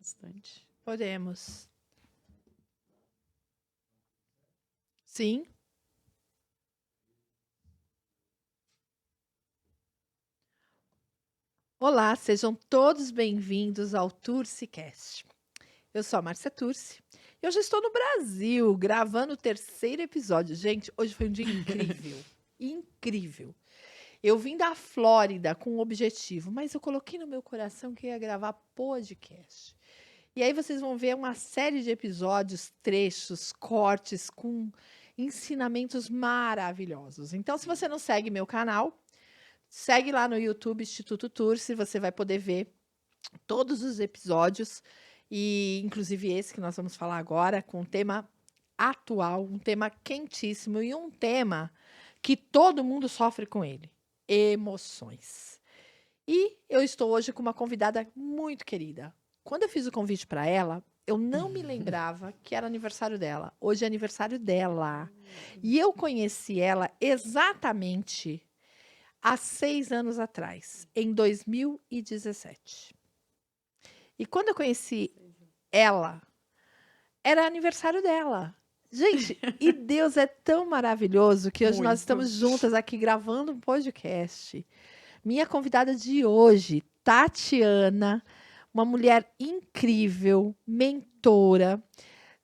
Bastante. Podemos. Sim. Olá, sejam todos bem-vindos ao TurciCast. Eu sou a Márcia Turci e hoje estou no Brasil gravando o 3º episódio. Gente, hoje foi um dia incrível. Incrível. Eu vim da Flórida com um objetivo, mas eu coloquei no meu coração que eu ia gravar podcast. E aí vocês vão ver uma série de episódios, trechos, cortes com ensinamentos maravilhosos. Então, se você não segue meu canal, segue lá no YouTube Instituto Turci, você vai poder ver todos os episódios, e inclusive esse que nós vamos falar agora, com um tema atual, um tema quentíssimo e um tema que todo mundo sofre com ele: emoções. E eu estou hoje com uma convidada muito querida. Quando eu fiz o convite para ela, eu não me lembrava que era aniversário dela. Hoje é aniversário dela. E eu conheci ela exatamente há 6 anos atrás, em 2017. E quando eu conheci ela, era aniversário dela. Gente, e Deus é tão maravilhoso que hoje Muito. nós estamos juntas aqui gravando um podcast. Minha convidada de hoje, Tatiana, uma mulher incrível, mentora,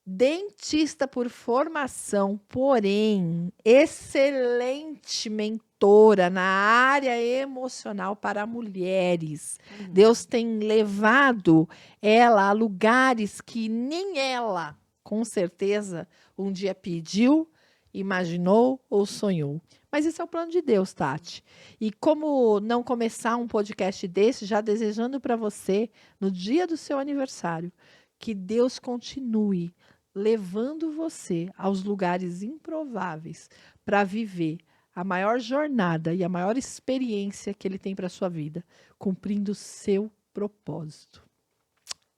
dentista por formação, porém, excelente mentora na área emocional para mulheres. Deus tem levado ela a lugares que nem ela, com certeza, um dia pediu, imaginou ou sonhou. Mas isso é o plano de Deus, Tati. E como não começar um podcast desse já desejando para você, no dia do seu aniversário, que Deus continue levando você aos lugares improváveis para viver a maior jornada e a maior experiência que Ele tem para a sua vida, cumprindo o seu propósito.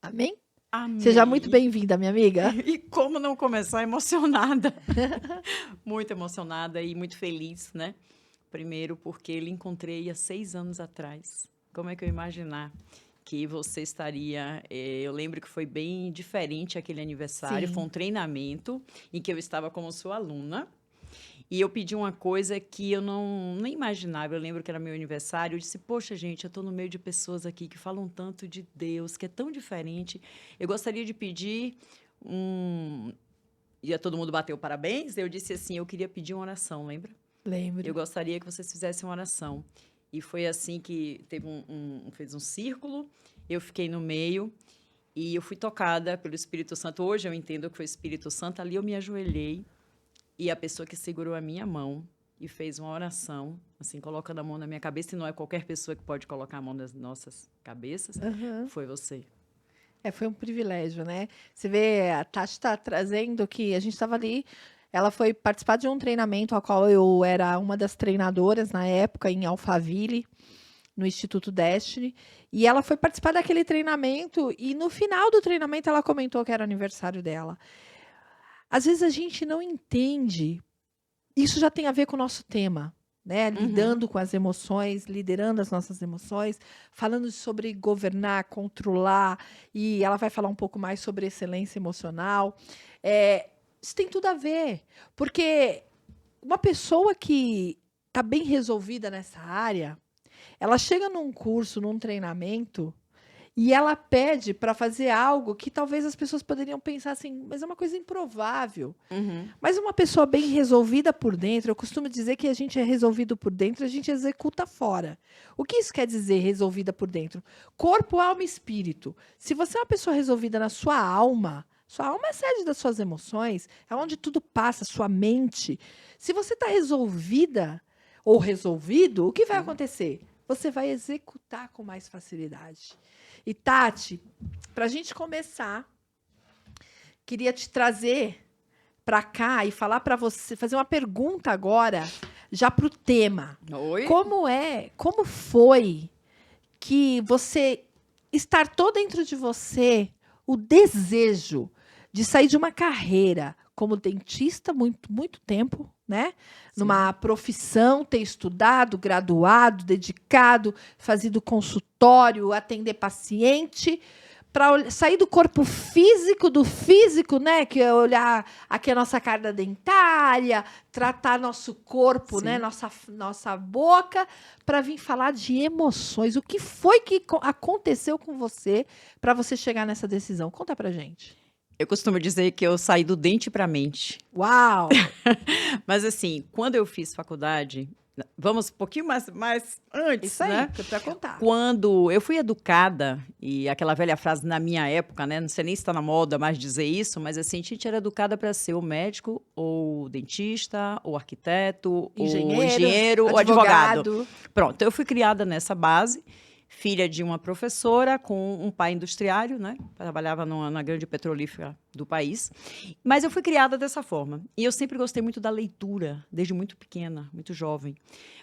Amém? Amém. Seja muito bem-vinda, minha amiga. E como não começar emocionada? Muito emocionada e muito feliz, né? Primeiro porque eu encontrei há 6 anos atrás. Como é que eu ia imaginar que você estaria... eu lembro que foi bem diferente aquele aniversário. Sim. Foi um treinamento em que eu estava como sua aluna. E eu pedi uma coisa que eu nem imaginava. Eu lembro que era meu aniversário. Eu disse, poxa, gente, eu estou no meio de pessoas aqui que falam tanto de Deus, que é tão diferente. Eu gostaria de pedir E todo mundo bateu parabéns. Eu disse assim, eu queria pedir uma oração, lembra? Lembro. Eu gostaria que vocês fizessem uma oração. E foi assim que teve fez um círculo, eu fiquei no meio e eu fui tocada pelo Espírito Santo. Hoje eu entendo que foi o Espírito Santo. Ali eu me ajoelhei e a pessoa que segurou a minha mão e fez uma oração, assim, colocando a mão na minha cabeça, e não é qualquer pessoa que pode colocar a mão nas nossas cabeças, foi você. Foi um privilégio, né? Você vê, a Tati está trazendo que a gente estava ali, ela foi participar de um treinamento ao qual eu era uma das treinadoras na época, em Alphaville, no Instituto Destiny, e ela foi participar daquele treinamento, e no final do treinamento ela comentou que era aniversário dela. Às vezes a gente não entende, isso já tem a ver com o nosso tema, né? Lidando com as emoções, liderando as nossas emoções, falando sobre governar, controlar, e ela vai falar um pouco mais sobre excelência emocional. Isso tem tudo a ver, porque uma pessoa que está bem resolvida nessa área, ela chega num curso, num treinamento, e ela pede para fazer algo que talvez as pessoas poderiam pensar assim, mas é uma coisa improvável. Mas uma pessoa bem resolvida por dentro, eu costumo dizer que a gente é resolvido por dentro, a gente executa fora. O que isso quer dizer, resolvida por dentro? Corpo, alma e espírito. Se você é uma pessoa resolvida na sua alma é a sede das suas emoções, é onde tudo passa, sua mente. Se você está resolvida ou resolvido, o que vai acontecer? Você vai executar com mais facilidade. E, Tati, para a gente começar, queria te trazer para cá e falar para você, fazer uma pergunta agora, já para o tema. Oi? Como foi que você startou dentro de você o desejo de sair de uma carreira como dentista muito tempo, né? Sim. Numa profissão, ter estudado, graduado, dedicado, fazido consultório, atender paciente, para sair do corpo físico, do físico, né? Que é olhar aqui a nossa carga dentária, tratar nosso corpo, né? Nossa boca, para vir falar de emoções. O que foi que aconteceu com você para você chegar nessa decisão? Conta pra gente. Eu costumo dizer que eu saí do dente para a mente. Uau! Mas assim, quando eu fiz faculdade, vamos um pouquinho mais antes, Isso aí, né? que é pra contar. Quando eu fui educada, e aquela velha frase na minha época, né? Não sei nem se está na moda mais dizer isso, mas assim, a gente era educada para ser ou médico, ou dentista, ou arquiteto, ou engenheiro, ou advogado. Pronto, eu fui criada nessa base, filha de uma professora com um pai industriário, né? Trabalhava na grande petrolífera do país. Mas eu fui criada dessa forma. E eu sempre gostei muito da leitura, desde muito pequena, muito jovem.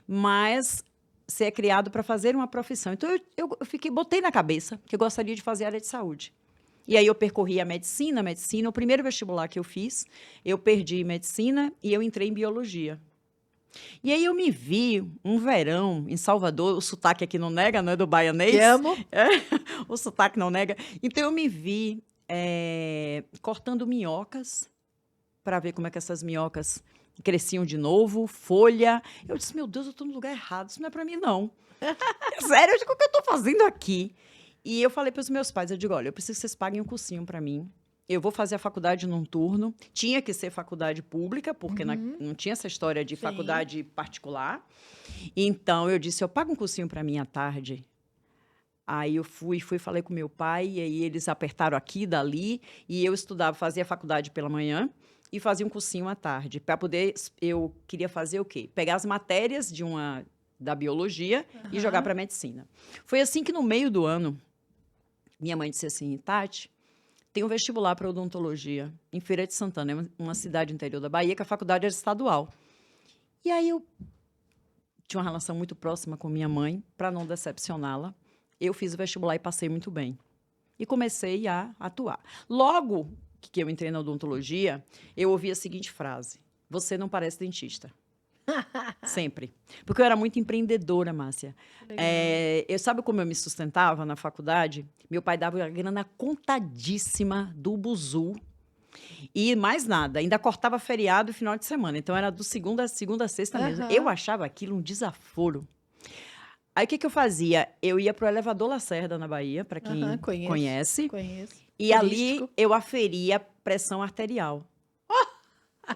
Mas você é criado para fazer uma profissão. Então, eu botei na cabeça que eu gostaria de fazer área de saúde. E aí eu percorri a medicina. O primeiro vestibular que eu fiz, eu perdi medicina e eu entrei em biologia. E aí eu me vi um verão em Salvador, o sotaque aqui não nega, não é do baianês? Te amo. O sotaque não nega. Então eu me vi cortando minhocas para ver como é que essas minhocas cresciam de novo, folha. Eu disse, meu Deus, eu estou no lugar errado, isso não é para mim, não. Sério, eu digo, o que eu estou fazendo aqui? E eu falei para os meus pais, eu digo, olha, eu preciso que vocês paguem um cursinho para mim. Eu vou fazer a faculdade num turno. Tinha que ser faculdade pública, porque não tinha essa história de faculdade particular. Então, eu disse, eu pago um cursinho para mim à tarde. Aí eu fui falei com meu pai, e aí eles apertaram aqui, dali, e eu estudava, fazia faculdade pela manhã e fazia um cursinho à tarde. Para poder, eu queria fazer o quê? Pegar as matérias da biologia e jogar para medicina. Foi assim que, no meio do ano, minha mãe disse assim, Tati, tem um vestibular para odontologia em Feira de Santana, uma cidade interior da Bahia, que a faculdade era estadual. E aí eu tinha uma relação muito próxima com minha mãe, para não decepcioná-la. Eu fiz o vestibular e passei muito bem. E comecei a atuar. Logo que eu entrei na odontologia, eu ouvi a seguinte frase: você não parece dentista. Sempre. Porque eu era muito empreendedora, Márcia. Sabe como eu me sustentava na faculdade? Meu pai dava a grana contadíssima do buzu. E mais nada, ainda cortava feriado e final de semana. Então, era do segunda a sexta mesmo. Eu achava aquilo um desaforo. Aí, o que eu fazia? Eu ia para o Elevador Lacerda, na Bahia, para quem conhece. Conheço. E ali, eu aferia pressão arterial.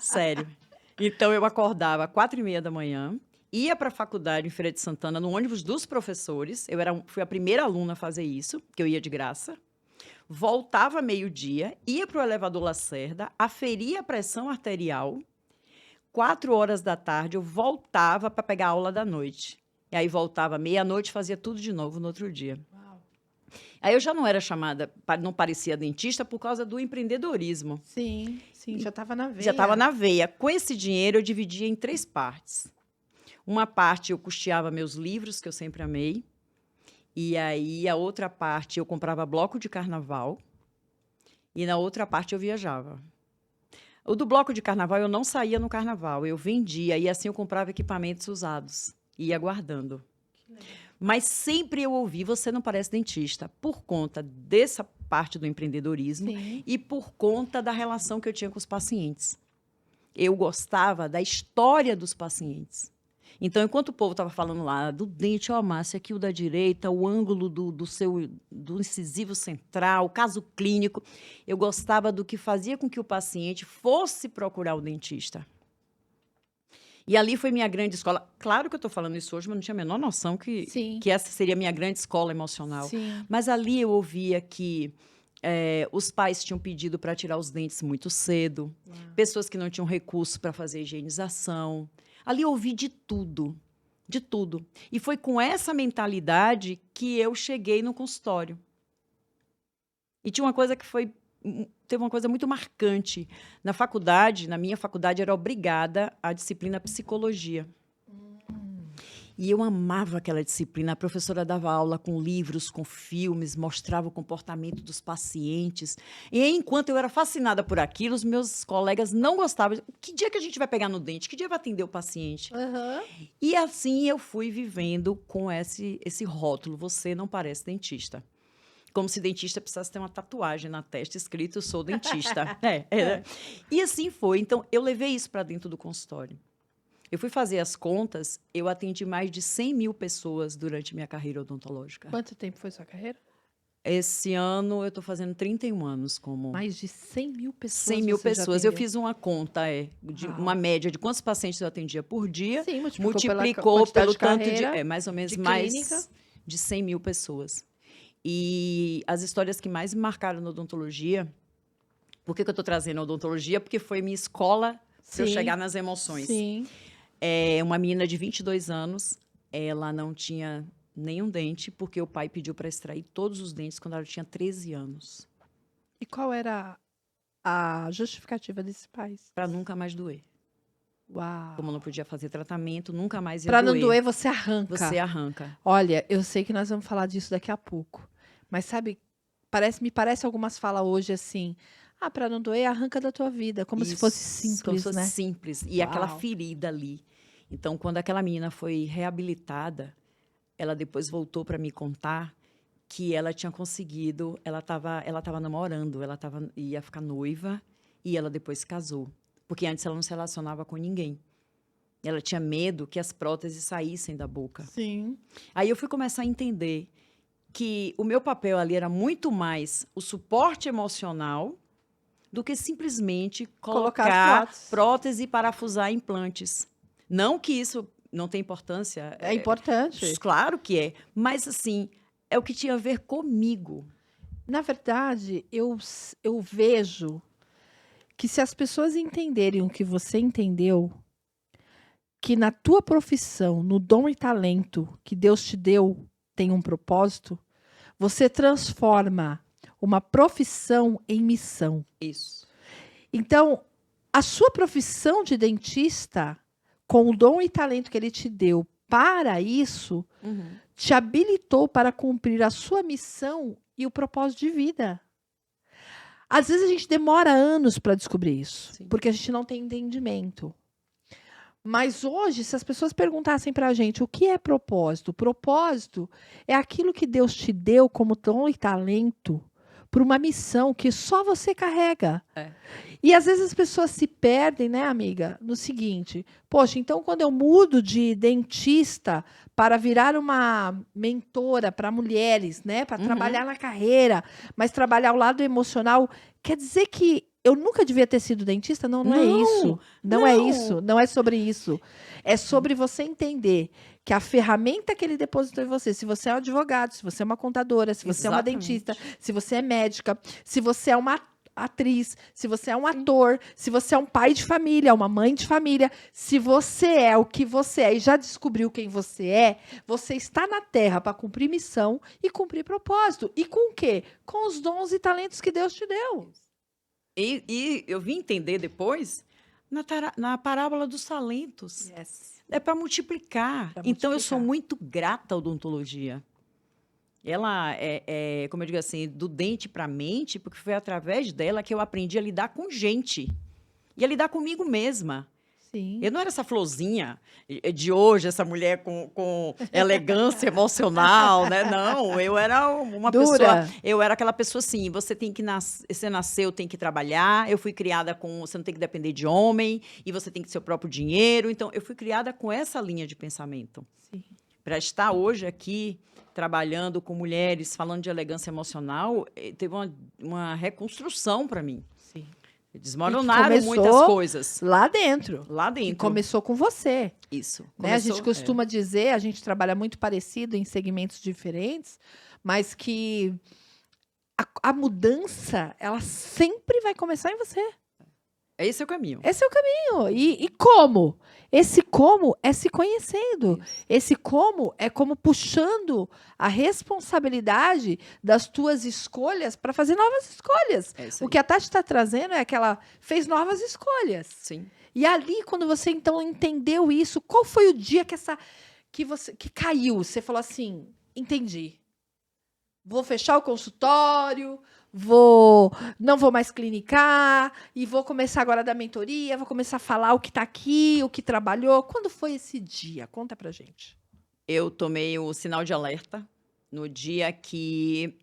Sério. Então, eu acordava às 4h30 da manhã, ia para a faculdade em Feira de Santana, no ônibus dos professores. Fui a primeira aluna a fazer isso, que eu ia de graça. Voltava meio-dia, ia para o Elevador Lacerda, aferia a pressão arterial. 4h da tarde, eu voltava para pegar a aula da noite. E aí, voltava meia-noite, fazia tudo de novo no outro dia. Uau. Aí, eu já não era chamada, não parecia dentista, por causa do empreendedorismo. Sim, já estava na veia. Já estava na veia. Com esse dinheiro, eu dividia em 3 partes. Uma parte, eu custeava meus livros, que eu sempre amei. E aí, a outra parte, eu comprava bloco de carnaval. E na outra parte, eu viajava. O do bloco de carnaval, eu não saía no carnaval. Eu vendia. E assim, eu comprava equipamentos usados. E ia guardando. Mas sempre eu ouvi, você não parece dentista, por conta dessa parte do empreendedorismo. Sim. E por conta da relação que eu tinha com os pacientes. Eu gostava da história dos pacientes. Então, enquanto o povo estava falando lá do dente, Márcia, aqui o da direita, o ângulo do incisivo central, o caso clínico, eu gostava do que fazia com que o paciente fosse procurar o dentista. E ali foi minha grande escola. Claro que eu estou falando isso hoje, mas não tinha a menor noção que essa seria a minha grande escola emocional. Sim. Mas ali eu ouvia que os pais tinham pedido para tirar os dentes muito cedo, pessoas que não tinham recurso para fazer higienização. Ali eu ouvi de tudo, de tudo. E foi com essa mentalidade que eu cheguei no consultório. E tinha uma coisa teve uma coisa muito marcante. Na minha faculdade, era obrigada a disciplina psicologia. E eu amava aquela disciplina. A professora dava aula com livros, com filmes, mostrava o comportamento dos pacientes. E enquanto eu era fascinada por aquilo, os meus colegas não gostavam. Que dia que a gente vai pegar no dente? Que dia vai atender o paciente? E assim eu fui vivendo com esse rótulo. Você não parece dentista. Como se dentista precisasse ter uma tatuagem na testa escrito "eu sou dentista". Né? E assim foi. Então, eu levei isso para dentro do consultório. Eu fui fazer as contas, eu atendi mais de 100 mil pessoas durante minha carreira odontológica. Quanto tempo foi sua carreira? Esse ano eu estou fazendo 31 anos como... Mais de 100 mil pessoas 100 mil você já pessoas. Eu atendeu? fiz uma conta, de Uau. uma média de quantos pacientes eu atendia por dia. Sim, Multiplicou quantidade pelo de tanto de... carreira, mais ou menos de mais clínica. de 100 mil pessoas. E as histórias que mais me marcaram na odontologia... Por que eu estou trazendo a odontologia? Porque foi minha escola para eu Sim, chegar nas emoções. sim. Uma menina de 22 anos, ela não tinha nenhum dente, porque o pai pediu para extrair todos os dentes quando ela tinha 13 anos. E qual era a justificativa desses pais? Para nunca mais doer. Uau. Como não podia fazer tratamento, nunca mais ia Para doer. não doer, você arranca. Você arranca. Olha, eu sei que nós vamos falar disso daqui a pouco. Mas sabe, me parece algumas falas hoje assim... para não doer, arranca da tua vida. Como se fosse simples, como se fosse né? simples. E aquela ferida ali. Então, quando aquela menina foi reabilitada, ela depois voltou para me contar que ela tinha conseguido... Ela estava namorando, ia ficar noiva, e ela depois casou. Porque antes ela não se relacionava com ninguém. Ela tinha medo que as próteses saíssem da boca. Sim. Aí eu fui começar a entender que o meu papel ali era muito mais o suporte emocional do que simplesmente colocar prótese e parafusar implantes. Não que isso não tenha importância. É importante. Claro que é. Mas, assim, é o que tinha a ver comigo. Na verdade, eu vejo que se as pessoas entenderem o que você entendeu, que na tua profissão, no dom e talento que Deus te deu, tem um propósito, você transforma uma profissão em missão. Isso. Então, a sua profissão de dentista, com o dom e talento que ele te deu para isso, te habilitou para cumprir a sua missão e o propósito de vida. Às vezes a gente demora anos para descobrir isso, Sim. porque a gente não tem entendimento. Mas hoje, se as pessoas perguntassem para a gente o que é propósito, propósito é aquilo que Deus te deu como dom e talento para uma missão que só você carrega. E às vezes as pessoas se perdem, né, amiga, no seguinte: poxa, então quando eu mudo de dentista para virar uma mentora para mulheres, né, para trabalhar na carreira, mas trabalhar o lado emocional, quer dizer que eu nunca devia ter sido dentista? Não, não é isso. Não é isso. Não é sobre isso. É sobre você entender que a ferramenta que ele depositou em você, se você é um advogado, se você é uma contadora, se você é uma dentista, se você é médica, se você é uma atriz, se você é um ator, se você é um pai de família, uma mãe de família, se você é o que você é e já descobriu quem você é, você está na Terra para cumprir missão e cumprir propósito. E com o quê? Com os dons e talentos que Deus te deu. E eu vim entender depois na parábola dos talentos. É para multiplicar. Então, eu sou muito grata à odontologia. Ela como eu digo assim, do dente para a mente, porque foi através dela que eu aprendi a lidar com gente. E a lidar comigo mesma. Sim. Eu não era essa florzinha de hoje, essa mulher com elegância emocional, né? Não, eu era uma pessoa... Eu era aquela pessoa assim, você nasceu, tem que trabalhar, eu fui criada você não tem que depender de homem, e você tem que ter seu próprio dinheiro. Então, eu fui criada com essa linha de pensamento. Para estar hoje aqui, trabalhando com mulheres, falando de elegância emocional, teve uma reconstrução para mim. Sim. Desmoronaram muitas coisas. Lá dentro. Lá dentro. Que começou com você. Isso. Né? A gente costuma dizer, a gente trabalha muito parecido em segmentos diferentes, mas que a mudança, ela sempre vai começar em você. Esse é o caminho. Esse é o caminho. E como? Esse como é se conhecendo. Isso. Esse como é como puxando a responsabilidade das tuas escolhas para fazer novas escolhas. O que a Tati está trazendo é que ela fez novas escolhas. Sim. E ali, quando você então entendeu isso, qual foi o dia que caiu? Você falou assim, entendi. Vou fechar o consultório, não vou mais clinicar, e vou começar agora a dar mentoria, vou começar a falar o que está aqui, o que trabalhou. Quando foi esse dia? Conta pra gente. Eu tomei o sinal de alerta no dia que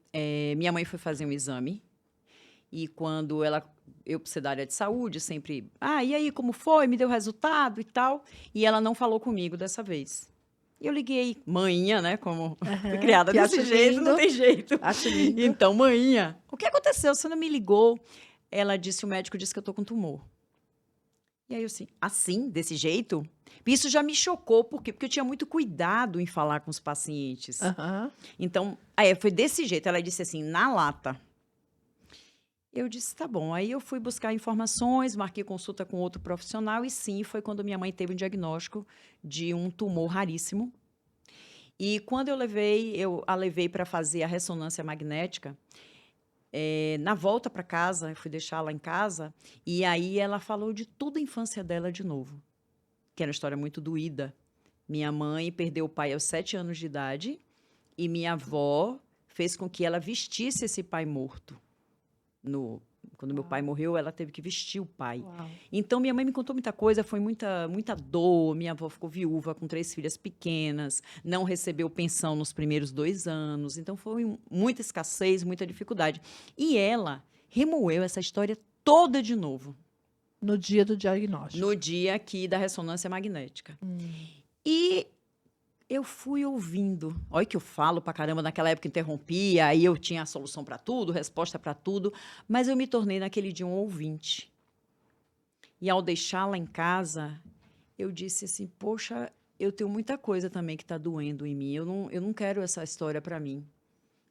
minha mãe foi fazer um exame. E quando eu precisei da área de saúde, sempre, e aí, como foi? Me deu resultado e tal. E ela não falou comigo dessa vez. E eu liguei, manhinha, né? Como fui criada Que desse acho jeito, lindo. não tem jeito. Acho lindo. Então, manhinha, o que aconteceu? Você não me ligou? Ela disse, o médico disse que eu tô com tumor. E aí eu assim, desse jeito? Isso já me chocou, por quê? Porque eu tinha muito cuidado em falar com os pacientes. Então, foi desse jeito. Ela disse assim, na lata. Eu disse, tá bom. Aí eu fui buscar informações, marquei consulta com outro profissional e sim, foi quando minha mãe teve um diagnóstico de um tumor raríssimo. E quando eu a levei para fazer a ressonância magnética, na volta para casa, eu fui deixá-la em casa, e aí ela falou de toda a infância dela de novo, que era uma história muito doída. Minha mãe perdeu o pai aos 7 anos de idade e minha avó fez com que ela vestisse esse pai morto. Quando meu pai morreu, ela teve que vestir o pai. Uau. Então, minha mãe me contou muita coisa, foi muita dor. Minha avó ficou viúva com 3 filhas pequenas, não recebeu pensão nos primeiros 2 anos. Então, foi muita escassez, muita dificuldade. E ela remoeu essa história toda de novo. No dia do diagnóstico. No dia aqui da ressonância magnética. E eu fui ouvindo. Olha que eu falo pra caramba, naquela época interrompia, aí eu tinha a solução para tudo, resposta para tudo, mas eu me tornei naquele dia um ouvinte. E ao deixá-la em casa, eu disse assim, poxa, eu tenho muita coisa também que está doendo em mim, eu não quero essa história para mim.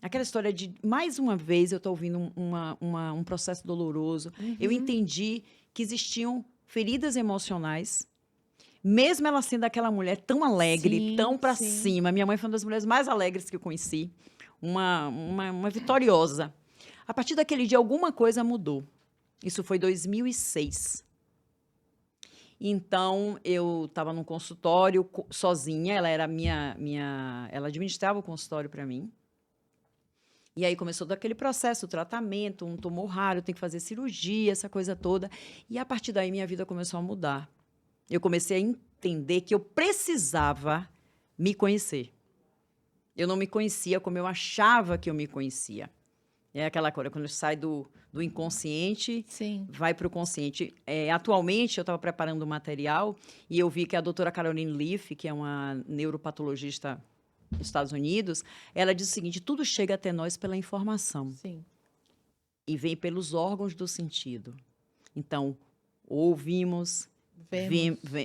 Aquela história de, mais uma vez, eu estou ouvindo um processo doloroso. Eu entendi que existiam feridas emocionais, mesmo ela sendo aquela mulher tão alegre, tão para cima. Minha mãe foi uma das mulheres mais alegres que eu conheci. Uma vitoriosa. A partir daquele dia, alguma coisa mudou. Isso foi 2006. Então, eu estava num consultório sozinha. Ela era ela administrava o consultório para mim. E aí começou daquele processo, o tratamento, um tumor raro, tem que fazer cirurgia, essa coisa toda. E a partir daí, minha vida começou a mudar. Eu comecei a entender que eu precisava me conhecer. Eu não me conhecia como eu achava que eu me conhecia. É aquela coisa, quando sai do inconsciente, vai para o consciente. Atualmente, eu estava preparando um material e eu vi que a doutora Caroline Leaf, que é uma neuropatologista dos Estados Unidos, ela diz o seguinte, tudo chega até nós pela informação. E vem pelos órgãos do sentido. Então, ouvimos...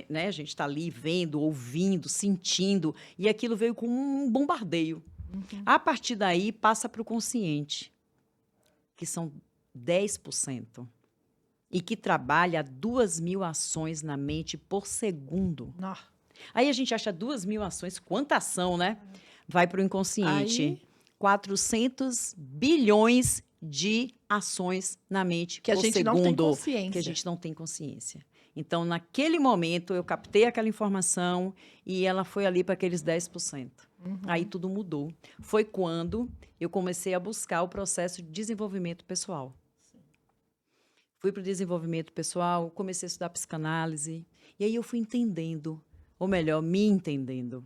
né? A gente está ali vendo, ouvindo, sentindo, e aquilo veio com um bombardeio. A partir daí, passa para o consciente, que são 10%, e que trabalha 2.000 ações na mente por segundo. Aí a gente acha 2.000 ações, quanta ação, né? Vai para o inconsciente. 400 bilhões de ações na mente por segundo. Que a gente não tem consciência. Que a gente não tem consciência. Então, naquele momento, eu captei aquela informação e ela foi ali para aqueles 10%. Aí tudo mudou. Foi quando eu comecei a buscar o processo de desenvolvimento pessoal. Fui para o desenvolvimento pessoal, comecei a estudar psicanálise. E aí eu fui entendendo, ou melhor, me entendendo.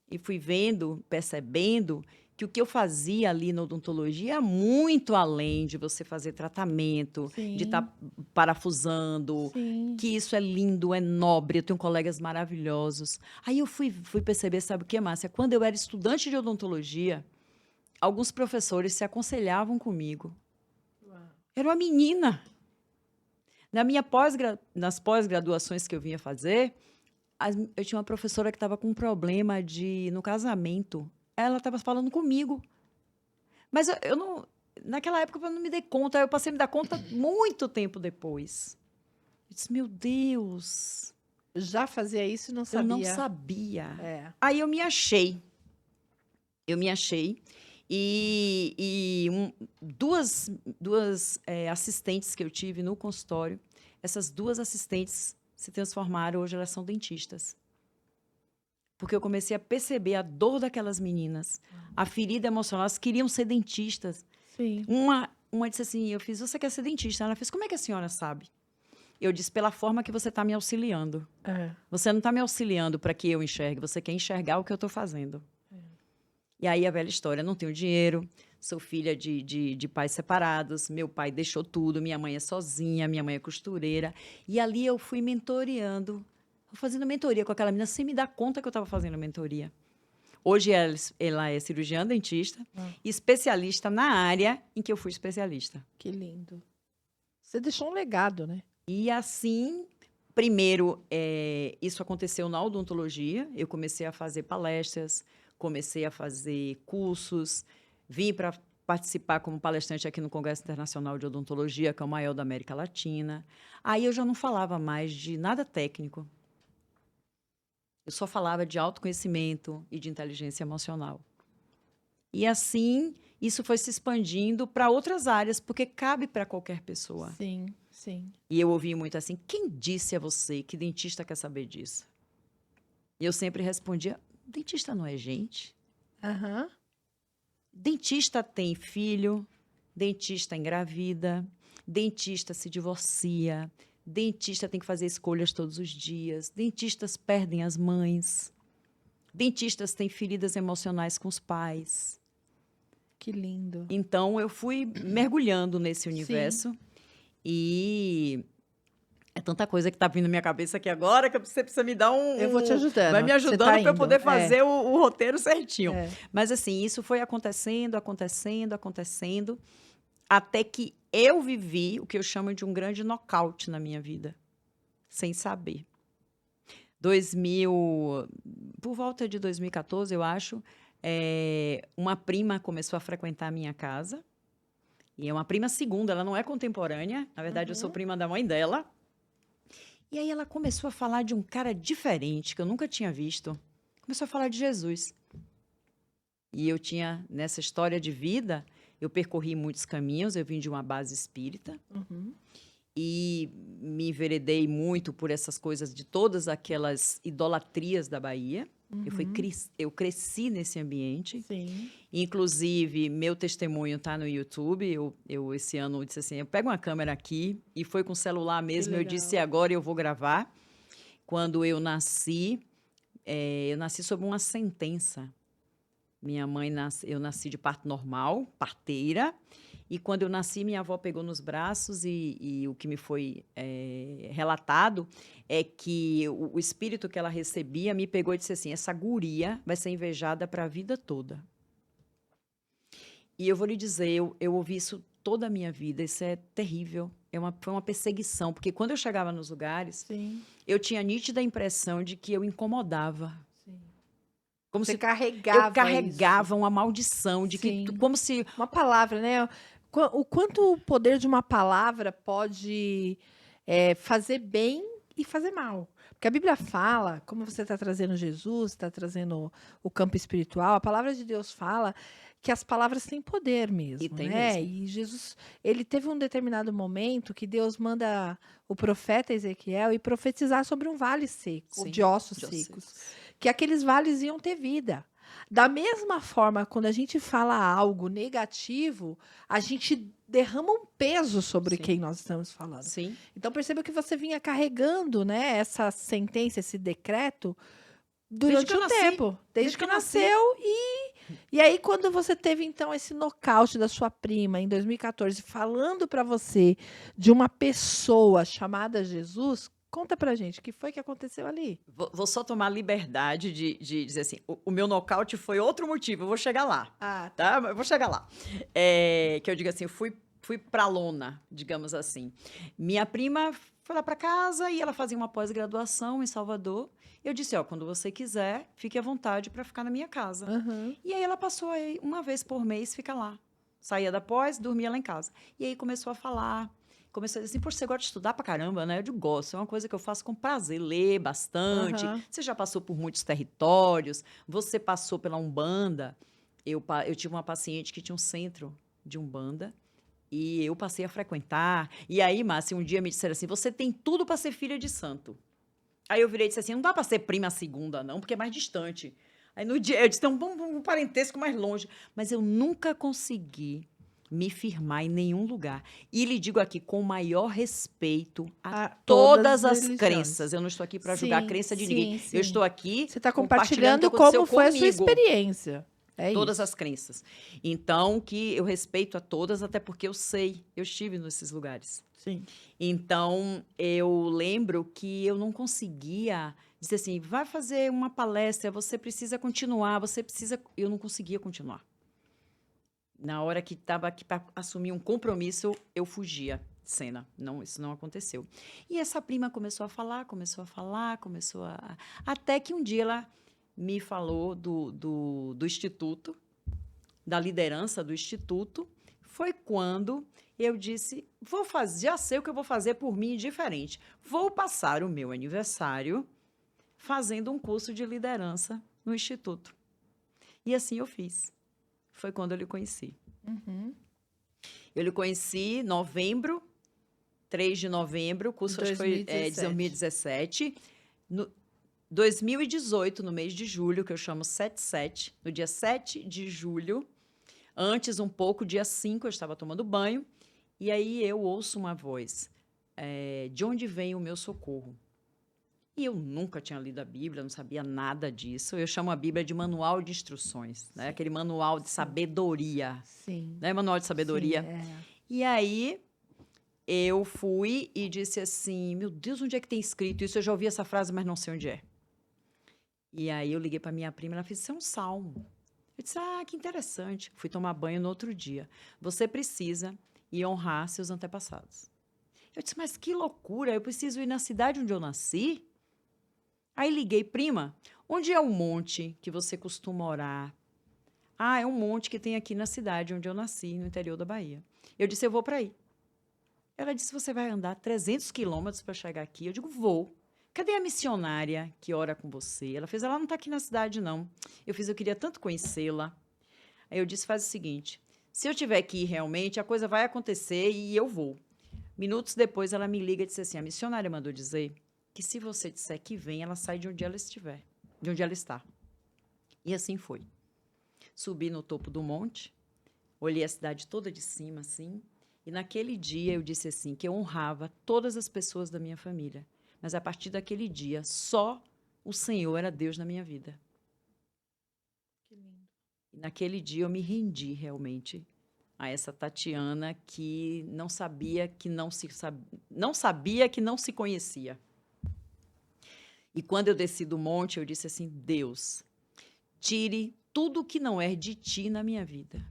E fui vendo, percebendo que o que eu fazia ali na odontologia é muito além de você fazer tratamento, de estar parafusando, que isso é lindo, é nobre, eu tenho colegas maravilhosos. Aí eu fui perceber, sabe o que, Márcia? Quando eu era estudante de odontologia, alguns professores se aconselhavam comigo. Era uma menina. Nas pós-graduações que eu vinha fazer, eu tinha uma professora que estava com um problema no casamento. Ela estava falando comigo. Mas eu não... Naquela época, eu não me dei conta. Eu passei a me dar conta muito tempo depois. Eu disse, meu Deus. Já fazia isso e não sabia. Eu não sabia. Aí eu me achei. E duas assistentes que eu tive no consultório, essas 2 assistentes se transformaram, hoje elas são dentistas. Porque eu comecei a perceber a dor daquelas meninas, a ferida emocional, elas queriam ser dentistas. Uma disse assim, você quer ser dentista? Ela fez, como é que a senhora sabe? Eu disse, pela forma que você está me auxiliando. Você não está me auxiliando para que eu enxergue, você quer enxergar o que eu estou fazendo. E aí a velha história, não tenho dinheiro, sou filha de pais separados, meu pai deixou tudo, minha mãe é sozinha, minha mãe é costureira. E ali eu fui mentoreando, fazendo mentoria com aquela menina sem me dar conta que eu estava fazendo mentoria. Hoje ela é cirurgiã dentista, especialista na área em que eu fui especialista. Que lindo. Você deixou um legado, né? E assim, primeiro, isso aconteceu na odontologia. Eu comecei a fazer palestras, comecei a fazer cursos, vim para participar como palestrante aqui no Congresso Internacional de Odontologia, que é o maior da América Latina. Aí eu já não falava mais de nada técnico. Eu só falava de autoconhecimento e de inteligência emocional. E assim, isso foi se expandindo para outras áreas, porque cabe para qualquer pessoa. Sim, sim. E eu ouvi muito assim, quem disse a você que dentista quer saber disso? E eu sempre respondia, dentista não é gente. Aham. Dentista tem filho, dentista engravida, dentista se divorcia, dentista tem que fazer escolhas todos os dias, dentistas perdem as mães, dentistas têm feridas emocionais com os pais. Que lindo. Então, eu fui mergulhando nesse universo e é tanta coisa que está vindo na minha cabeça aqui agora que você precisa me dar Eu vou te ajudando. Vai me Você ajudando tá para eu indo. poder fazer o roteiro certinho. É. Mas, assim, isso foi acontecendo, até que eu vivi o que eu chamo de um grande nocaute na minha vida, sem saber. Por volta de 2014, eu acho, uma prima começou a frequentar a minha casa. E é uma prima segunda, ela não é contemporânea. Na verdade, eu sou prima da mãe dela. E aí ela começou a falar de um cara diferente, que eu nunca tinha visto. Começou a falar de Jesus. E eu tinha, nessa história de vida, eu percorri muitos caminhos, eu vim de uma base espírita. E me enveredei muito por essas coisas, de todas aquelas idolatrias da Bahia. Eu cresci nesse ambiente. Sim. Inclusive, meu testemunho está no YouTube. Eu, esse ano, disse assim, eu pego uma câmera aqui, e foi com o celular mesmo. Eu disse, agora eu vou gravar. Quando eu nasci sob uma sentença. Eu nasci de parto normal, parteira. E quando eu nasci, minha avó pegou nos braços e o que me foi relatado é que o espírito que ela recebia me pegou e disse assim, essa guria vai ser invejada para a vida toda. E eu vou lhe dizer, eu ouvi isso toda a minha vida, isso é terrível. Foi uma perseguição, porque quando eu chegava nos lugares, eu tinha a nítida impressão de que eu incomodava. Como Você se carregava eu carregava uma maldição, de que como se... Uma palavra, né? O quanto o poder de uma palavra pode fazer bem e fazer mal. Porque a Bíblia fala, como você está trazendo Jesus, está trazendo o campo espiritual, a palavra de Deus fala que as palavras têm poder mesmo, E tem né? mesmo. E Jesus, ele teve um determinado momento que Deus manda o profeta Ezequiel ir profetizar sobre um vale seco, de ossos secos, que aqueles vales iam ter vida. Da mesma forma, quando a gente fala algo negativo, a gente derrama um peso sobre quem nós estamos falando. Sim. Então, perceba que você vinha carregando, né, essa sentença, esse decreto, durante o tempo. Desde que nasceu. E aí, quando você teve, então, esse nocaute da sua prima, em 2014, falando para você de uma pessoa chamada Jesus... Conta pra gente, o que foi que aconteceu ali? Vou só tomar liberdade de dizer assim, o meu nocaute foi outro motivo, eu vou chegar lá. Tá? Eu vou chegar lá. Que eu digo assim, eu fui pra lona, digamos assim. Minha prima foi lá pra casa e ela fazia uma pós-graduação em Salvador. Eu disse, quando você quiser, fique à vontade para ficar na minha casa. E aí ela passou aí uma vez por mês, fica lá. Saía da pós, dormia lá em casa. E aí começou a falar... Começou a dizer assim, poxa, você gosta de estudar pra caramba, né? Eu digo, gosto, é uma coisa que eu faço com prazer, ler bastante. Você já passou por muitos territórios, você passou pela Umbanda. Eu tive uma paciente que tinha um centro de Umbanda e eu passei a frequentar. E aí, Márcia, um dia me disseram assim, você tem tudo para ser filha de santo. Aí eu virei e disse assim, não dá para ser prima segunda, não, porque é mais distante. Aí no dia, eu disse, tem um parentesco mais longe. Mas eu nunca consegui me firmar em nenhum lugar. E lhe digo aqui, com o maior respeito a todas as crenças. Eu não estou aqui para julgar a crença de ninguém. Eu estou aqui você está compartilhando como foi a sua experiência. É Todas isso. as crenças. Então, que eu respeito a todas, até porque eu sei, eu estive nesses lugares. Sim. Então, eu lembro que eu não conseguia dizer assim, vai fazer uma palestra, você precisa continuar, você precisa... Eu não conseguia continuar. Na hora que estava aqui para assumir um compromisso, eu fugia de cena. Não, isso não aconteceu. E essa prima começou a falar, Até que um dia ela me falou do instituto, da liderança do instituto. Foi quando eu disse, vou fazer, já sei o que eu vou fazer por mim diferente. Vou passar o meu aniversário fazendo um curso de liderança no instituto. E assim eu fiz. Foi quando eu lhe conheci. Uhum. Eu lhe conheci em novembro, 3 de novembro, o curso acho que foi 2017. No 2018, no mês de julho, que eu chamo 7/7, no dia 7 de julho, antes um pouco, dia 5, eu estava tomando banho, e aí eu ouço uma voz, de onde vem o meu socorro? E eu nunca tinha lido a Bíblia, não sabia nada disso. Eu chamo a Bíblia de manual de instruções, né? Aquele manual de sabedoria. Sim. Né? Manual de sabedoria. Sim, E aí, eu fui e disse assim, meu Deus, onde é que tem escrito isso? Eu já ouvi essa frase, mas não sei onde é. E aí, eu liguei para minha prima, ela fez, isso é um salmo. Eu disse, que interessante. Fui tomar banho no outro dia. Você precisa ir honrar seus antepassados. Eu disse, mas que loucura, eu preciso ir na cidade onde eu nasci? Aí liguei, prima, onde é o monte que você costuma orar? É um monte que tem aqui na cidade onde eu nasci, no interior da Bahia. Eu disse, eu vou para aí. Ela disse, você vai andar 300 quilômetros para chegar aqui? Eu digo, vou. Cadê a missionária que ora com você? Ela fez, ela não está aqui na cidade, não. Eu queria tanto conhecê-la. Aí eu disse, faz o seguinte, se eu tiver que ir realmente, a coisa vai acontecer e eu vou. Minutos depois, ela me liga e disse assim, a missionária mandou dizer que se você disser que vem, ela sai de onde ela estiver, de onde ela está. E assim foi. Subi no topo do monte, olhei a cidade toda de cima, assim, e naquele dia eu disse assim, que eu honrava todas as pessoas da minha família, mas a partir daquele dia, só o Senhor era Deus na minha vida. Que lindo. E naquele dia eu me rendi realmente a essa Tatiana que não sabia que não sabia que não se conhecia. E quando eu desci do monte, eu disse assim, Deus, tire tudo que não é de ti na minha vida.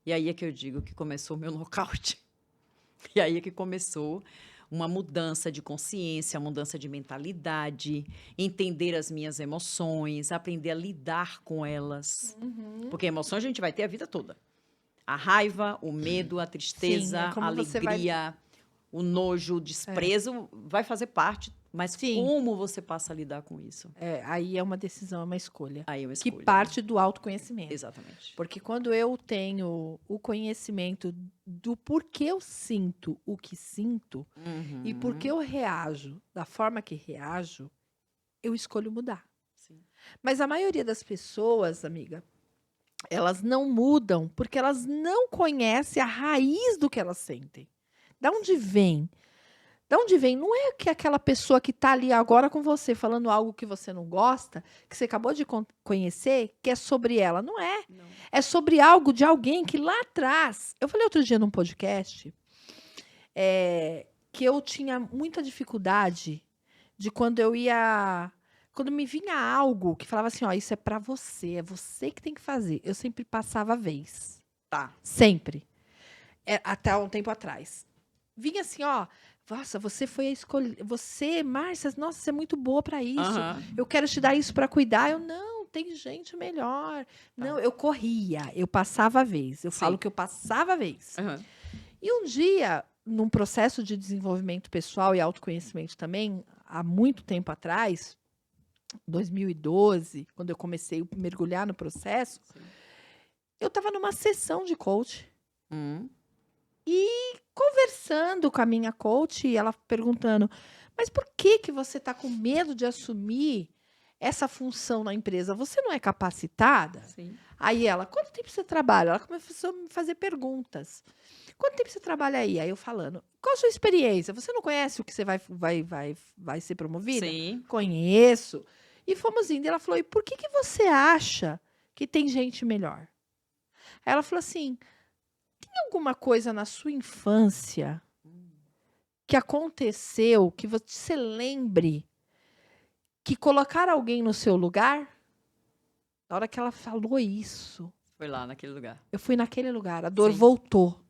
E aí é que eu digo que começou o meu nocaute. E aí é que começou uma mudança de consciência, uma mudança de mentalidade, entender as minhas emoções, aprender a lidar com elas. Porque emoções a gente vai ter a vida toda. A raiva, o medo, a tristeza, a alegria, o nojo, o desprezo, vai fazer parte. Mas como você passa a lidar com isso? Aí é uma decisão, é uma escolha. Aí é uma escolha. Que parte do autoconhecimento. Exatamente. Porque quando eu tenho o conhecimento do porquê eu sinto o que sinto e porquê eu reajo da forma que reajo, eu escolho mudar. Sim. Mas a maioria das pessoas, amiga, elas não mudam porque elas não conhecem a raiz do que elas sentem. Da onde vem? Da onde vem? Não é que aquela pessoa que está ali agora com você falando algo que você não gosta, que você acabou de conhecer, que é sobre ela. Não é. Não. É sobre algo de alguém que lá atrás... Eu falei outro dia num podcast que eu tinha muita dificuldade de quando eu ia... Quando me vinha algo que falava assim, isso é para você, é você que tem que fazer. Eu sempre passava a vez. Tá. Sempre. Até um tempo atrás. Vinha assim, nossa, você foi a escolher. Você, Márcia, nossa, você é muito boa para isso. Eu quero te dar isso para cuidar. Não, tem gente melhor. Não, eu corria, eu passava a vez. Eu falo que eu passava a vez. E um dia, num processo de desenvolvimento pessoal e autoconhecimento também, há muito tempo atrás, 2012, quando eu comecei a mergulhar no processo, eu estava numa sessão de coach. E conversando com a minha coach, ela perguntando, mas por que você está com medo de assumir essa função na empresa? Você não é capacitada? Sim. Aí ela, quanto tempo você trabalha? Ela começou a me fazer perguntas. Quanto tempo você trabalha aí? Aí eu falando, qual a sua experiência? Você não conhece o que você vai ser promovida? Sim. Conheço. E fomos indo. E ela falou, e por que você acha que tem gente melhor. Aí ela falou assim, tem alguma coisa na sua infância que aconteceu, que você lembre, que colocar alguém no seu lugar? Na hora que ela falou isso, Foi lá naquele lugar. eu fui naquele lugar, a dor Sim. voltou.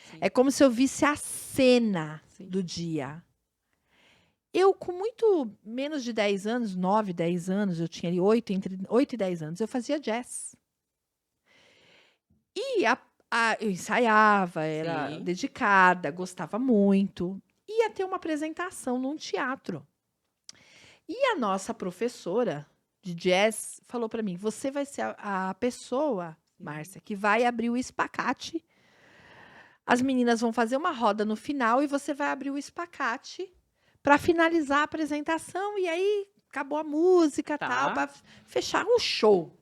Sim. É como se eu visse a cena Sim. do dia. Eu, com muito menos de 10 anos, 9, 10 anos, eu tinha ali entre 8 e 10 anos, eu fazia jazz. E eu ensaiava, era Sim. dedicada, gostava muito. Ia ter uma apresentação num teatro. E a nossa professora de jazz falou para mim, você vai ser a pessoa, Márcia, que vai abrir o espacate. As meninas vão fazer uma roda no final e você vai abrir o espacate para finalizar a apresentação. E aí acabou a música, Tá. tal, para fechar um show.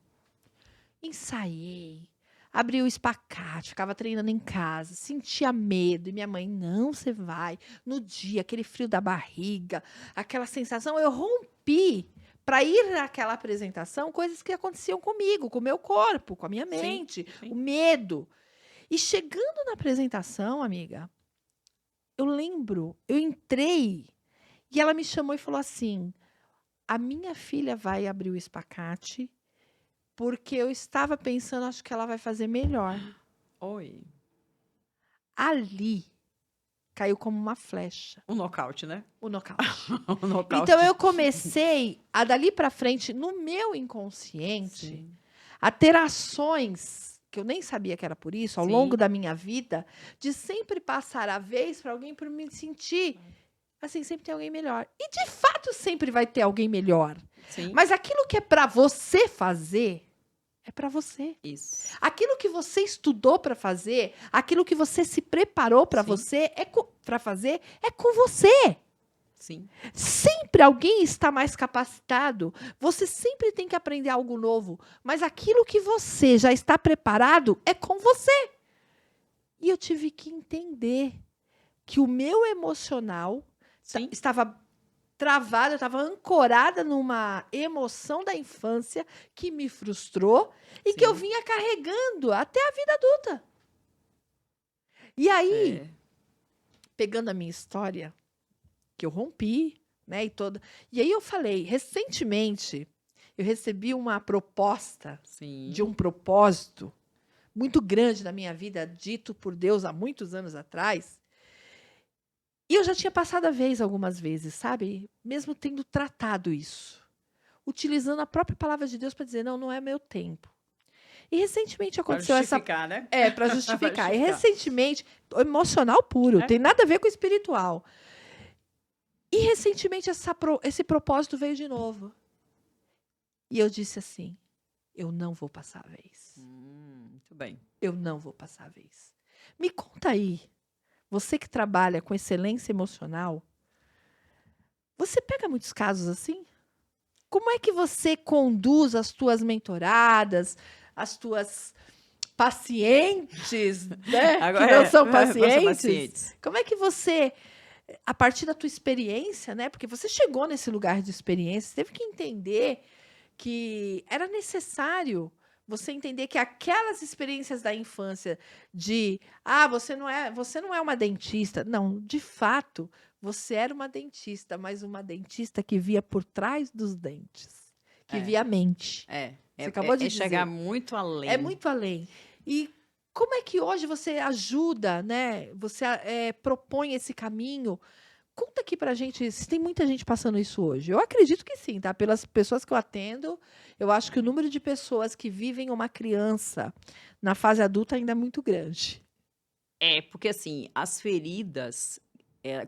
Ensaiei, abri o espacate, ficava treinando em casa, sentia medo. E minha mãe, não, você vai. No dia, aquele frio da barriga, aquela sensação, eu rompi para ir naquela apresentação, coisas que aconteciam comigo, com o meu corpo, com a minha mente, Sim. o medo. E chegando na apresentação, amiga, eu lembro, eu entrei e ela me chamou e falou assim: a minha filha vai abrir o espacate porque eu estava pensando, acho que ela vai fazer melhor. Oi. Ali caiu como uma flecha Um nocaute, né? o nocaute. Um nocaute. Então eu comecei a dali para frente, no meu inconsciente, Sim. a ter ações que eu nem sabia que era por isso, ao Sim. longo da minha vida, de sempre passar a vez para alguém para me sentir assim, sempre tem alguém melhor. E de fato sempre vai ter alguém melhor. Sim. Mas aquilo que é para você fazer é para você. Isso. Aquilo que você estudou para fazer, aquilo que você se preparou para Sim. você para fazer é com você. Sim. Sempre alguém está mais capacitado. Você sempre tem que aprender algo novo. Mas aquilo que você já está preparado é com você. E eu tive que entender que o meu emocional Sim. estava travado, eu estava ancorada numa emoção da infância que me frustrou e Sim. que eu vinha carregando até a vida adulta. E aí, É. pegando a minha história, que eu rompi, né, e aí eu falei, recentemente, eu recebi uma proposta Sim. de um propósito muito grande na minha vida, dito por Deus há muitos anos atrás. E eu já tinha passado a vez algumas vezes, sabe? Mesmo tendo tratado isso. Utilizando a própria palavra de Deus para dizer, não, não é meu tempo. E recentemente Pra aconteceu essa... justificar, né? para justificar. E justificar. recentemente, emocional puro, tem nada a ver com o espiritual. E recentemente esse propósito veio de novo. E eu disse assim, eu não vou passar a vez. Muito bem. Eu não vou passar a vez. Me conta aí, você que trabalha com excelência emocional, você pega muitos casos assim? Como é que você conduz as tuas mentoradas, as tuas pacientes, né? Agora que não são não são pacientes? Como é que você, a partir da tua experiência, né? Porque você chegou nesse lugar de experiência, você teve que entender que era necessário você entender que aquelas experiências da infância de você não é uma dentista. Não, de fato, você era uma dentista, mas uma dentista que via por trás dos dentes, que via a mente. Você acabou de dizer. Chegar muito além. É muito além. E como é que hoje você ajuda, né? Você propõe esse caminho? Conta aqui pra gente se tem muita gente passando isso hoje. Eu acredito que sim, tá? Pelas pessoas que eu atendo, eu acho que o número de pessoas que vivem uma criança na fase adulta ainda é muito grande. Porque assim, as feridas,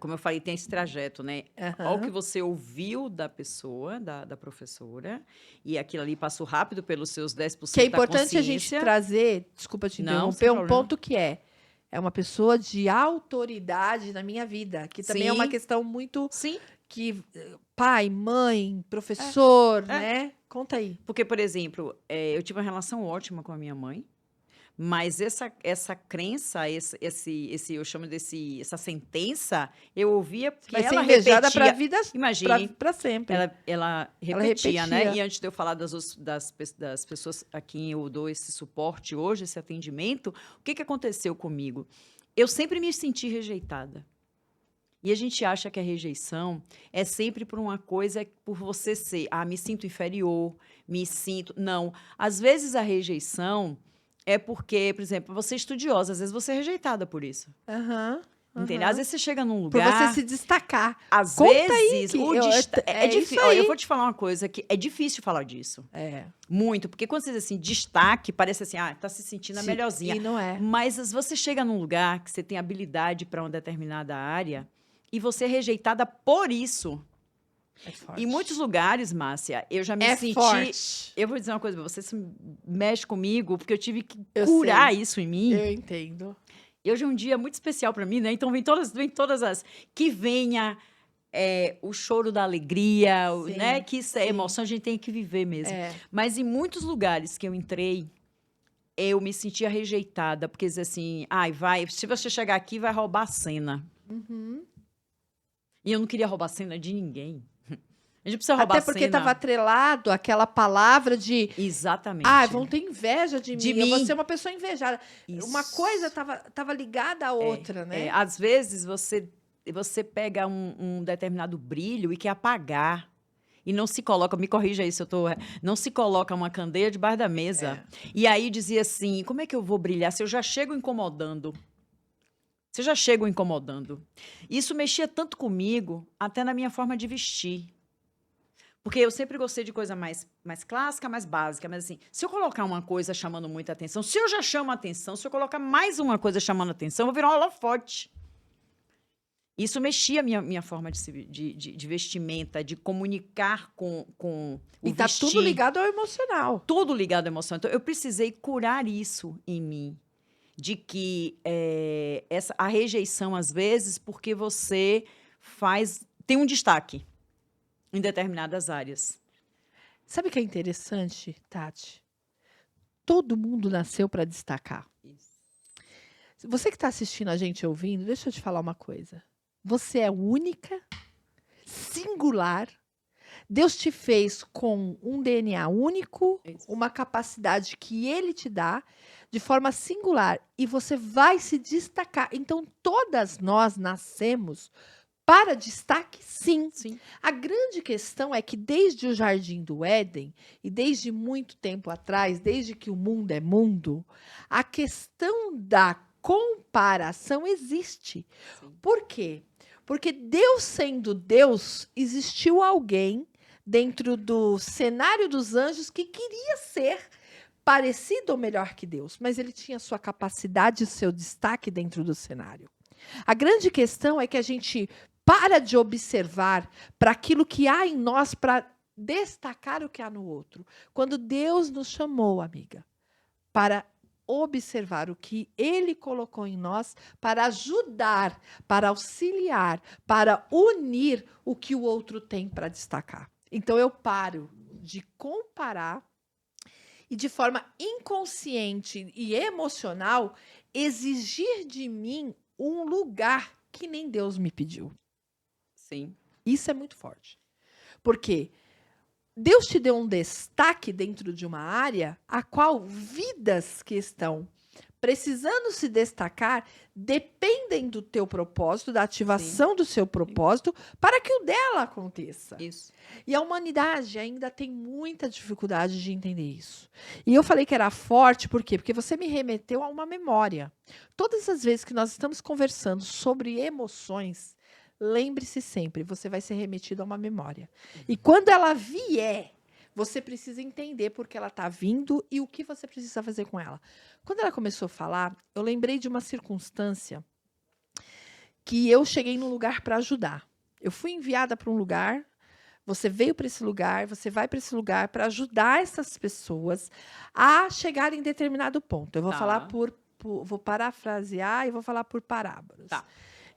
como eu falei, tem esse trajeto, né? Aham. Olha o que você ouviu da pessoa, da professora, e aquilo ali passou rápido pelos seus 10% Que é da importante a gente consciência. trazer, desculpa te Não, interromper, sem um problema. ponto que é uma pessoa de autoridade na minha vida, que também é uma Sim. questão muito Sim, que pai, mãe, professor, É. né? Conta aí. porque, por exemplo, eu tive uma relação ótima com a minha mãe, Mas essa crença, eu chamo essa sentença, eu ouvia porque Vai ser ela invejada repetia. para a vida, Imagine, para sempre. ela repetia, né? repetia. E antes de eu falar das pessoas a quem eu dou esse suporte hoje, esse atendimento, o que aconteceu comigo? Eu sempre me senti rejeitada. E a gente acha que a rejeição é sempre por uma coisa, por você ser, me sinto inferior, me sinto... Não. Às vezes a rejeição é porque, por exemplo, você é estudiosa, às vezes você é rejeitada por isso. Aham. Entendeu? Às vezes você chega num Por lugar... você se destacar. Às Conta aí vezes, que o eu- é é isso difícil. aí. Eu vou te falar uma coisa que é difícil falar disso. É. Muito. Porque quando você diz assim, destaque, parece assim, tá se sentindo a melhorzinha. E não é. Mas você chega num lugar que você tem habilidade para uma determinada área e você é rejeitada por isso. É forte. Em muitos lugares, Márcia, eu já me senti... forte. Eu vou dizer uma coisa pra você, isso mexe comigo, porque eu tive que Eu curar sei. isso em mim. Eu entendo. E hoje é um dia muito especial para mim, né? Então vem todas as... Que venha o choro da alegria, Sim, né? Que isso é sim. emoção, a gente tem que viver mesmo. É. Mas em muitos lugares que eu entrei, eu me sentia rejeitada, porque dizia assim, se você chegar aqui, vai roubar a cena. Uhum. E eu não queria roubar a cena de ninguém. A gente precisa roubar Até a porque cena. estava atrelado àquela palavra de... Exatamente. vão ter inveja de mim. Eu vou ser uma pessoa invejada. Uma Isso. coisa tava ligada à outra, né? Às vezes, você pega um determinado brilho e quer apagar. E não se coloca, me corrija isso, não se coloca uma candeia debaixo da mesa. E aí dizia assim, como é que eu vou brilhar se eu já chego incomodando? Se eu já chego incomodando. Isso mexia tanto comigo, até na minha forma de vestir. Porque eu sempre gostei de coisa mais clássica, mais básica. Mas assim, se eu colocar uma coisa chamando muita atenção, se eu já chamo atenção, se eu colocar mais uma coisa chamando atenção, eu vou virar um holofote. Isso mexia a minha forma de vestimenta, de comunicar com o E tá vestir. tudo ligado ao emocional. Tudo ligado à emoção. Então, eu precisei curar isso em mim. De que a rejeição, às vezes, porque você tem um destaque em determinadas áreas. Sabe o que é interessante, Tati? Todo mundo nasceu para destacar. Isso. Você que está assistindo a gente ouvindo, deixa eu te falar uma coisa. Você é única, singular. Deus te fez com um DNA único, Isso. uma capacidade que Ele te dá de forma singular. E você vai se destacar. Então, todas nós nascemos para destaque, sim. Sim. A grande questão é que desde o Jardim do Éden, e desde muito tempo atrás, desde que o mundo é mundo, a questão da comparação existe. Sim. Por quê? Porque Deus sendo Deus, existiu alguém dentro do cenário dos anjos que queria ser parecido ou melhor que Deus, mas ele tinha sua capacidade e seu destaque dentro do cenário. A grande questão é que a gente para de observar para aquilo que há em nós para destacar o que há no outro. Quando Deus nos chamou, amiga, para observar o que Ele colocou em nós, para ajudar, para auxiliar, para unir o que o outro tem para destacar. Então eu paro de comparar e de forma inconsciente e emocional exigir de mim um lugar que nem Deus me pediu. Sim. Isso é muito forte. Porque Deus te deu um destaque dentro de uma área a qual vidas que estão precisando se destacar dependem do teu propósito, da ativação do seu propósito, para que o dela aconteça. Isso. E a humanidade ainda tem muita dificuldade de entender isso. E eu falei que era forte, por quê? Porque você me remeteu a uma memória. Todas as vezes que nós estamos conversando sobre emoções, lembre-se sempre, você vai ser remetido a uma memória. E quando ela vier, você precisa entender por que ela está vindo e o que você precisa fazer com ela. Quando ela começou a falar, eu lembrei de uma circunstância que eu cheguei num lugar para ajudar. Eu fui enviada para um lugar, você veio para esse lugar, você vai para esse lugar para ajudar essas pessoas a chegar em determinado ponto. Eu vou falar vou parafrasear e vou falar por parábolas. Tá.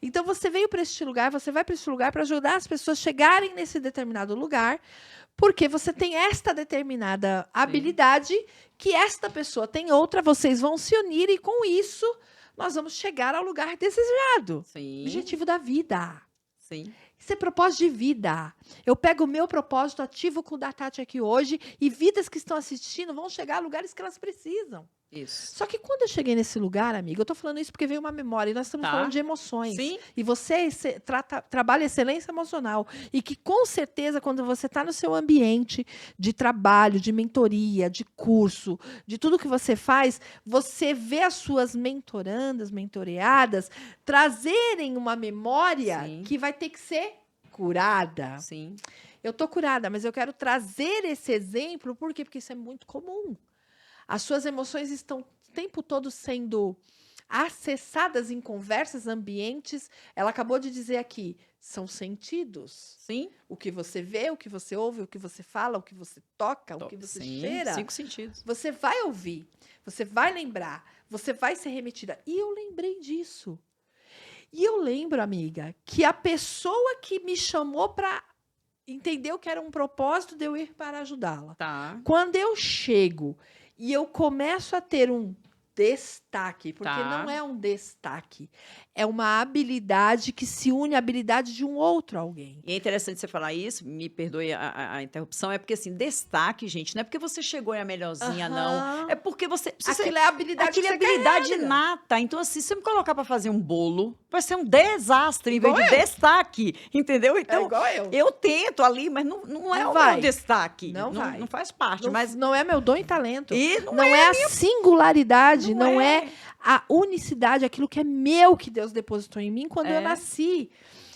Então, você veio para este lugar, você vai para este lugar para ajudar as pessoas a chegarem nesse determinado lugar, porque você tem esta determinada habilidade, que esta pessoa tem outra, vocês vão se unir e, com isso, nós vamos chegar ao lugar desejado. Sim. Objetivo da vida. Sim. Isso é propósito de vida. Eu pego o meu propósito, ativo com o da Tati aqui hoje, e vidas que estão assistindo vão chegar a lugares que elas precisam. Isso. Só que quando eu cheguei nesse lugar, amiga, eu tô falando isso porque veio uma memória, e nós estamos falando de emoções. Sim. E você trabalha excelência emocional. E que, com certeza, quando você está no seu ambiente de trabalho, de mentoria, de curso, de tudo que você faz, você vê as suas mentorandas, mentoreadas, trazerem uma memória que vai ter que ser curada. Sim. Eu tô curada, mas eu quero trazer esse exemplo, por quê? Porque isso é muito comum. As suas emoções estão o tempo todo sendo acessadas em conversas, ambientes. Ela acabou de dizer aqui, são sentidos. Sim. O que você vê, o que você ouve, o que você fala, o que você toca, o que você cheira. 5 sentidos. Você vai ouvir, você vai lembrar, você vai ser remetida. E eu lembrei disso. E eu lembro, amiga, que a pessoa que me chamou para entender que era um propósito de eu ir para ajudá-la. Tá. Quando eu chego e eu começo a ter um destaque, porque não é um destaque, é uma habilidade que se une à habilidade de um outro alguém. E é interessante você falar isso, me perdoe a interrupção, é porque, assim, destaque, gente, não é porque você chegou e é a melhorzinha, não. É porque você... Aquilo é a habilidade Aquilo é habilidade inata. Então, assim, se você me colocar para fazer um bolo, vai ser um desastre, em vez de destaque, entendeu? Então, é igual eu. Eu tento ali, mas não é o meu destaque. Não vai. Não faz parte, mas... Não é meu dom e talento. E não é a singularidade, não é a unicidade, aquilo que é meu que Deus depositou em mim quando eu nasci.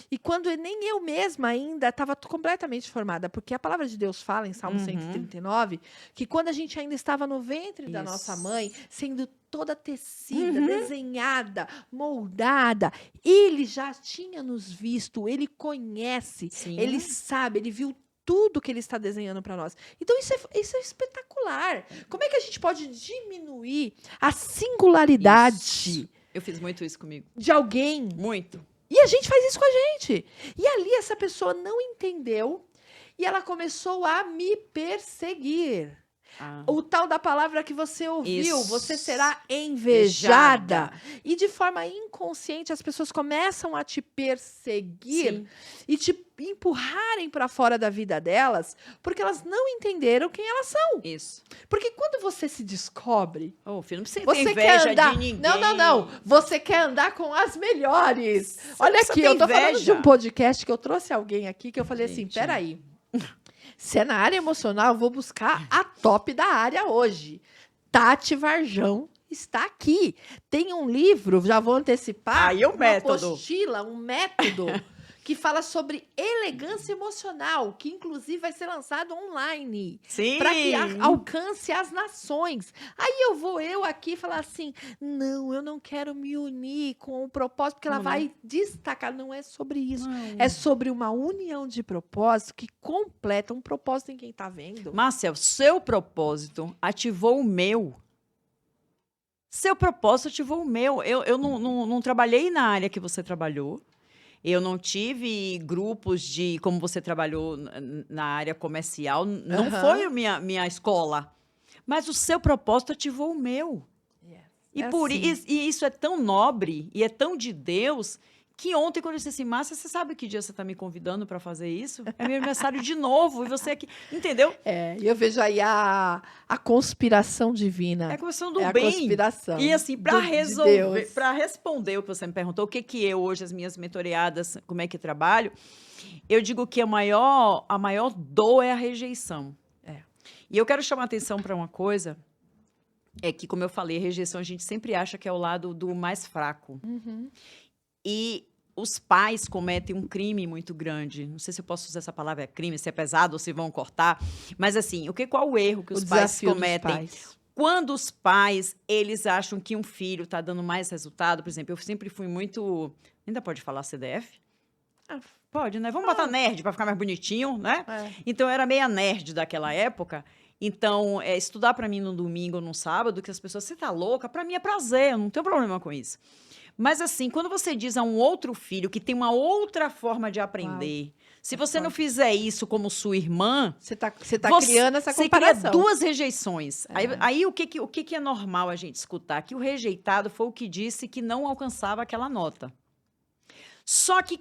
E quando nem eu mesma ainda estava completamente formada. Porque a palavra de Deus fala em Salmo 139 que quando a gente ainda estava no ventre da nossa mãe, sendo toda tecida, desenhada, moldada, ele já tinha nos visto, ele conhece, ele sabe, ele viu tudo que ele está desenhando para nós. Então, isso é espetacular. Como é que a gente pode diminuir a singularidade? Isso. Eu fiz muito isso comigo. De alguém. Muito. E a gente faz isso com a gente. E ali essa pessoa não entendeu e ela começou a me perseguir. O tal da palavra que você ouviu, você será invejada. E de forma inconsciente, as pessoas começam a te perseguir e te empurrarem para fora da vida delas, porque elas não entenderam quem elas são. Isso. Porque quando você se descobre... filho, não precisa ter inveja andar, de ninguém. Não. Você quer andar com as melhores. Olha aqui, eu tô falando de um podcast que eu trouxe alguém aqui que eu falei assim, peraí. Se é na área emocional, eu vou buscar a top da área hoje. Tati Varjão está aqui. Tem um livro, já vou antecipar, uma apostila, um método que fala sobre elegância emocional, que inclusive vai ser lançado online. Para que alcance as nações. Aí eu aqui falar assim, não, eu não quero me unir com o propósito, porque ela vai destacar. Não é sobre isso. É sobre uma união de propósito que completa um propósito em quem está vendo. Márcia, o seu propósito ativou o meu. Seu propósito ativou o meu. Eu não trabalhei na área que você trabalhou. Eu não tive grupos de como você trabalhou na área comercial. Não foi a minha escola. Mas o seu propósito ativou o meu. E isso é tão nobre e é tão de Deus que ontem, quando eu disse assim, Márcia, você sabe que dia você está me convidando para fazer isso? É meu aniversário de novo. E você aqui, entendeu? Eu vejo aí a conspiração divina. É a questão do bem. A conspiração. E assim, para resolver, para responder o que você me perguntou, o que eu hoje, as minhas mentoreadas, como é que trabalho, eu digo que a maior dor é a rejeição. E eu quero chamar a atenção para uma coisa, é que, como eu falei, a rejeição a gente sempre acha que é o lado do mais fraco. E os pais cometem um crime muito grande. Não sei se eu posso usar essa palavra, crime, se é pesado ou se vão cortar. Mas, assim, qual o erro que os pais cometem? Quando os pais, eles acham que um filho está dando mais resultado, por exemplo, eu sempre fui muito... Ainda pode falar CDF? Pode, né? Vamos botar nerd para ficar mais bonitinho, né? Então, eu era meia nerd daquela época. Então, estudar para mim no domingo ou no sábado, que as pessoas, você tá louca? Para mim é prazer, eu não tenho problema com isso. Mas assim, quando você diz a um outro filho que tem uma outra forma de aprender, se você não fizer isso como sua irmã, Você tá criando essa comparação. Você cria duas rejeições. Aí o que é normal a gente escutar? Que o rejeitado foi o que disse que não alcançava aquela nota. Só que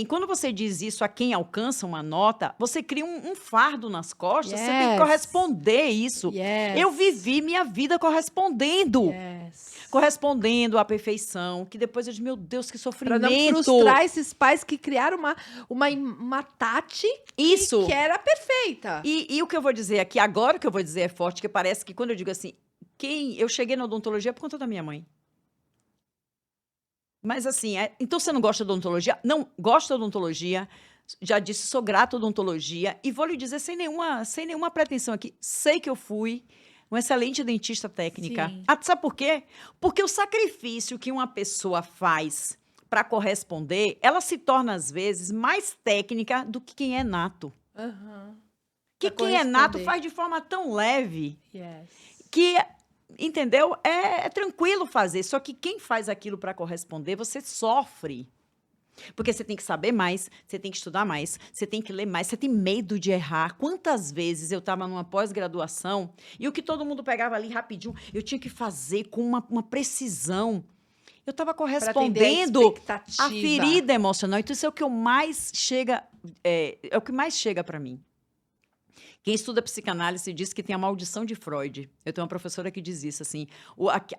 quando você diz isso a quem alcança uma nota, você cria um fardo nas costas, você tem que corresponder isso. Eu vivi minha vida correspondendo. Correspondendo à perfeição, que depois eu digo, meu Deus, que sofrimento. Para não frustrar esses pais que criaram uma Tati que era perfeita. E o que eu vou dizer aqui, agora o que eu vou dizer é forte, que parece que quando eu digo assim, eu cheguei na odontologia por conta da minha mãe. Mas assim, então você não gosta de odontologia? Não, gosto de odontologia. Já disse, sou grata à odontologia. E vou lhe dizer, sem nenhuma pretensão aqui, sei que eu fui uma excelente dentista técnica. Sabe por quê? Porque o sacrifício que uma pessoa faz para corresponder, ela se torna, às vezes, mais técnica do que quem é nato. Que quem é nato faz de forma tão leve que... Entendeu? É tranquilo fazer, só que quem faz aquilo para corresponder, você sofre. Porque você tem que saber mais, você tem que estudar mais, você tem que ler mais, você tem medo de errar. Quantas vezes eu estava numa pós-graduação e o que todo mundo pegava ali rapidinho, eu tinha que fazer com uma precisão. Eu estava correspondendo à ferida emocional. Então, isso é o que mais chega, é o que mais chega para mim. Quem estuda psicanálise diz que tem a maldição de Freud. Eu tenho uma professora que diz isso, assim,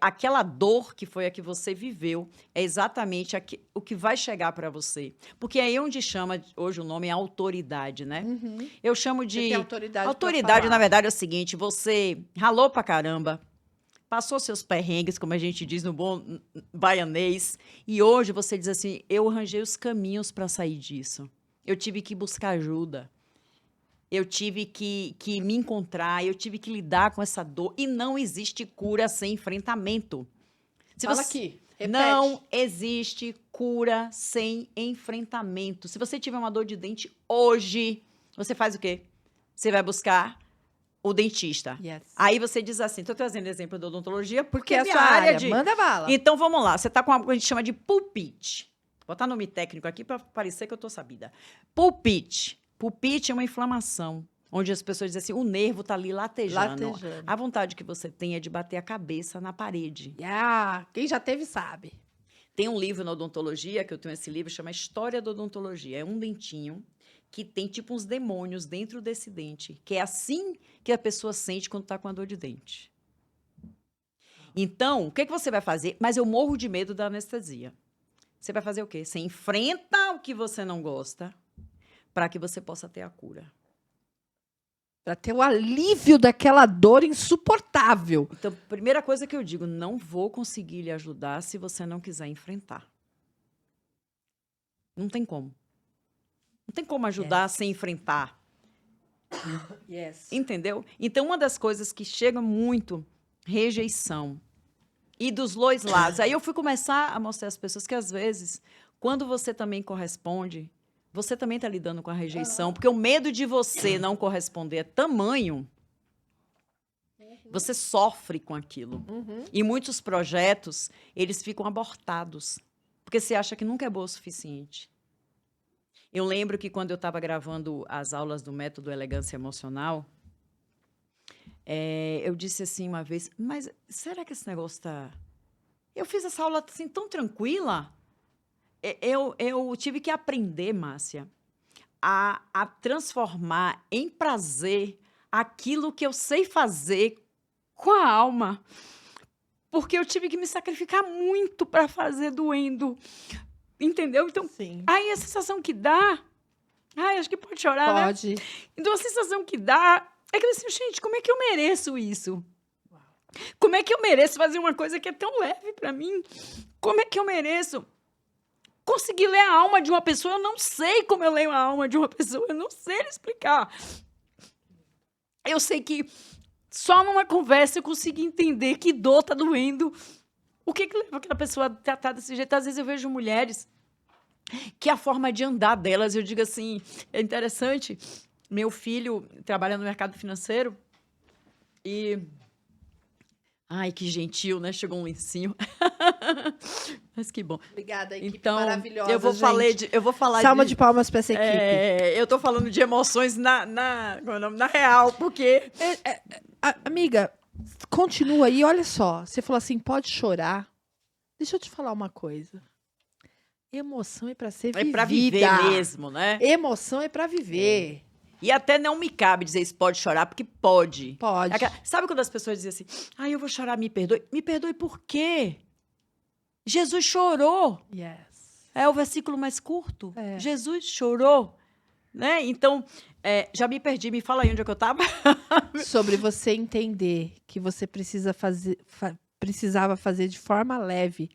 aquela dor que foi a que você viveu é exatamente o que vai chegar para você. Porque é aí onde chama, hoje o nome é autoridade, né? Eu chamo de... Autoridade, na verdade, é o seguinte, você ralou pra caramba, passou seus perrengues, como a gente diz no bom baianês, e hoje você diz assim, eu arranjei os caminhos para sair disso. Eu tive que buscar ajuda. Eu tive que me encontrar, eu tive que lidar com essa dor. E não existe cura sem enfrentamento. Fala aqui, repete. Não existe cura sem enfrentamento. Se você tiver uma dor de dente hoje, você faz o quê? Você vai buscar o dentista. Aí você diz assim, estou trazendo exemplo da odontologia, porque é a sua área de... Manda bala. Então, vamos lá. Você está com algo que a gente chama de pulpite. Vou botar nome técnico aqui para parecer que eu estou sabida. Pulpite. Pulpite é uma inflamação, onde as pessoas dizem assim, o nervo está ali latejando. A vontade que você tem é de bater a cabeça na parede. Quem já teve sabe. Tem um livro na odontologia, que eu tenho esse livro, chama História da Odontologia. É um dentinho que tem tipo uns demônios dentro desse dente, que é assim que a pessoa sente quando está com a dor de dente. Então, o que você vai fazer? Mas eu morro de medo da anestesia. Você vai fazer o quê? Você enfrenta o que você não gosta, para que você possa ter a cura. Para ter o alívio daquela dor insuportável. Então, primeira coisa que eu digo, não vou conseguir lhe ajudar se você não quiser enfrentar. Não tem como. Não tem como ajudar sem enfrentar. Entendeu? Então, uma das coisas que chega muito, rejeição. E dos dois lados. Aí eu fui começar a mostrar às pessoas que, às vezes, quando você também corresponde, você também está lidando com a rejeição, porque o medo de você não corresponder é tamanho, você sofre com aquilo. E muitos projetos, eles ficam abortados, porque você acha que nunca é boa o suficiente. Eu lembro que quando eu estava gravando as aulas do método Elegância Emocional, eu disse assim uma vez, mas será que esse negócio está... Eu fiz essa aula assim tão tranquila... Eu tive que aprender, Márcia, a transformar em prazer aquilo que eu sei fazer com a alma. Porque eu tive que me sacrificar muito para fazer doendo. Entendeu? Então, aí a sensação que dá... acho que pode chorar, Pode. Né? Então, a sensação que dá é que, assim, gente, como é que eu mereço isso? Como é que eu mereço fazer uma coisa que é tão leve para mim? Como é que eu mereço... conseguir ler a alma de uma pessoa, eu não sei como eu leio a alma de uma pessoa, eu não sei explicar. Eu sei que só numa conversa eu consigo entender que dor tá doendo. O que leva aquela pessoa a tratar desse jeito? Às vezes eu vejo mulheres que a forma de andar delas, eu digo assim, é interessante. Meu filho trabalha no mercado financeiro e Ai, que gentil, né? Chegou um lencinho. Mas que bom. Obrigada, equipe Então, maravilhosa, eu vou gente. falar Salva de palmas para essa equipe. eu tô falando de emoções como é o nome? Na real, porque Amiga, continua aí, olha só. Você falou assim, pode chorar. Deixa eu te falar uma coisa. Emoção é para ser é vivida. pra viver mesmo, né? Emoção é para viver. E até não me cabe dizer isso, pode chorar, porque pode. Pode. Sabe quando as pessoas dizem assim, eu vou chorar, me perdoe? Me perdoe por quê? Jesus chorou. Yes. É o versículo mais curto. É. Jesus chorou. Né? Então, já me perdi. Me fala aí onde é que eu estava. Sobre você entender que você precisava fazer de forma leve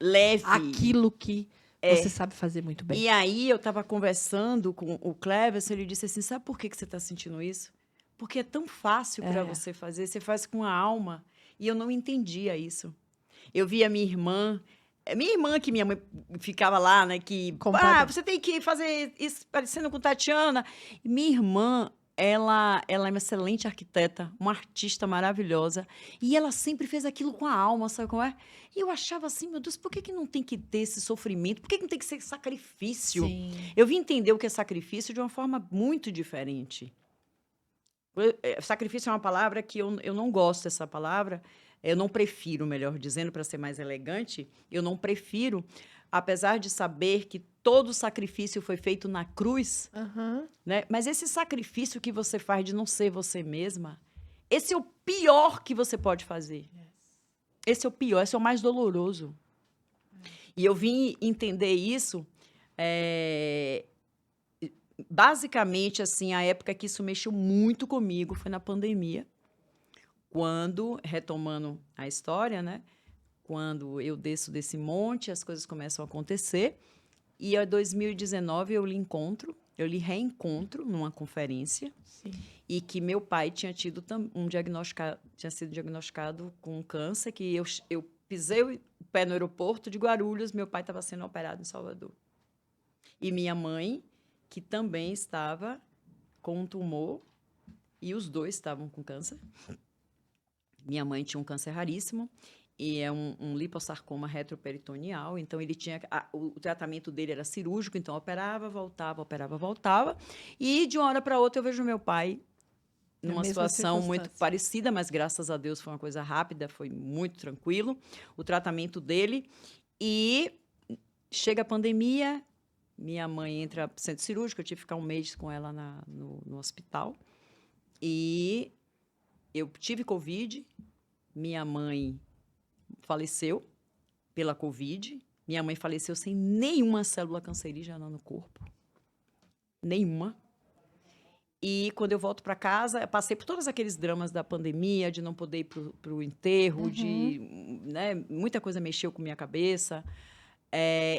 aquilo que você sabe fazer muito bem. E aí eu estava conversando com o Cleverson, ele disse assim, sabe por que você está sentindo isso? Porque é tão fácil para você fazer, você faz com a alma. E eu não entendia isso. Eu via minha irmã que minha mãe ficava lá, né, que você tem que fazer isso parecendo com Tatiana. E minha irmã, ela é uma excelente arquiteta, uma artista maravilhosa, e ela sempre fez aquilo com a alma, sabe como é? E eu achava assim, meu Deus, por que não tem que ter esse sofrimento? Por que não tem que ser sacrifício? Sim. Eu vim entender o que é sacrifício de uma forma muito diferente. Sacrifício é uma palavra que eu não gosto dessa palavra. Eu não prefiro, melhor dizendo, para ser mais elegante, eu não prefiro, apesar de saber que todo sacrifício foi feito na cruz, né? Mas esse sacrifício que você faz de não ser você mesma, esse é o pior que você pode fazer. Esse é o pior, esse é o mais doloroso. E eu vim entender isso, basicamente, assim, a época que isso mexeu muito comigo foi na pandemia. Quando, retomando a história, né? Quando eu desço desse monte, as coisas começam a acontecer. E em 2019 eu lhe reencontro numa conferência. Sim. E que meu pai tinha tido tinha sido diagnosticado com câncer, que eu pisei o pé no aeroporto de Guarulhos, meu pai estava sendo operado em Salvador. E minha mãe, que também estava com um tumor, e os dois estavam com câncer. Minha mãe tinha um câncer raríssimo, e é um lipossarcoma retroperitoneal, então ele tinha o tratamento dele era cirúrgico, então operava, voltava, e de uma hora para outra eu vejo meu pai numa situação muito parecida, mas graças a Deus foi uma coisa rápida, foi muito tranquilo, o tratamento dele, e chega a pandemia, minha mãe entra no centro cirúrgico, eu tive que ficar um mês com ela no hospital, e eu tive Covid, minha mãe faleceu pela Covid. Minha mãe faleceu sem nenhuma célula cancerígena no corpo. Nenhuma. E quando eu volto para casa, eu passei por todos aqueles dramas da pandemia, de não poder ir para o enterro, né, muita coisa mexeu com minha cabeça.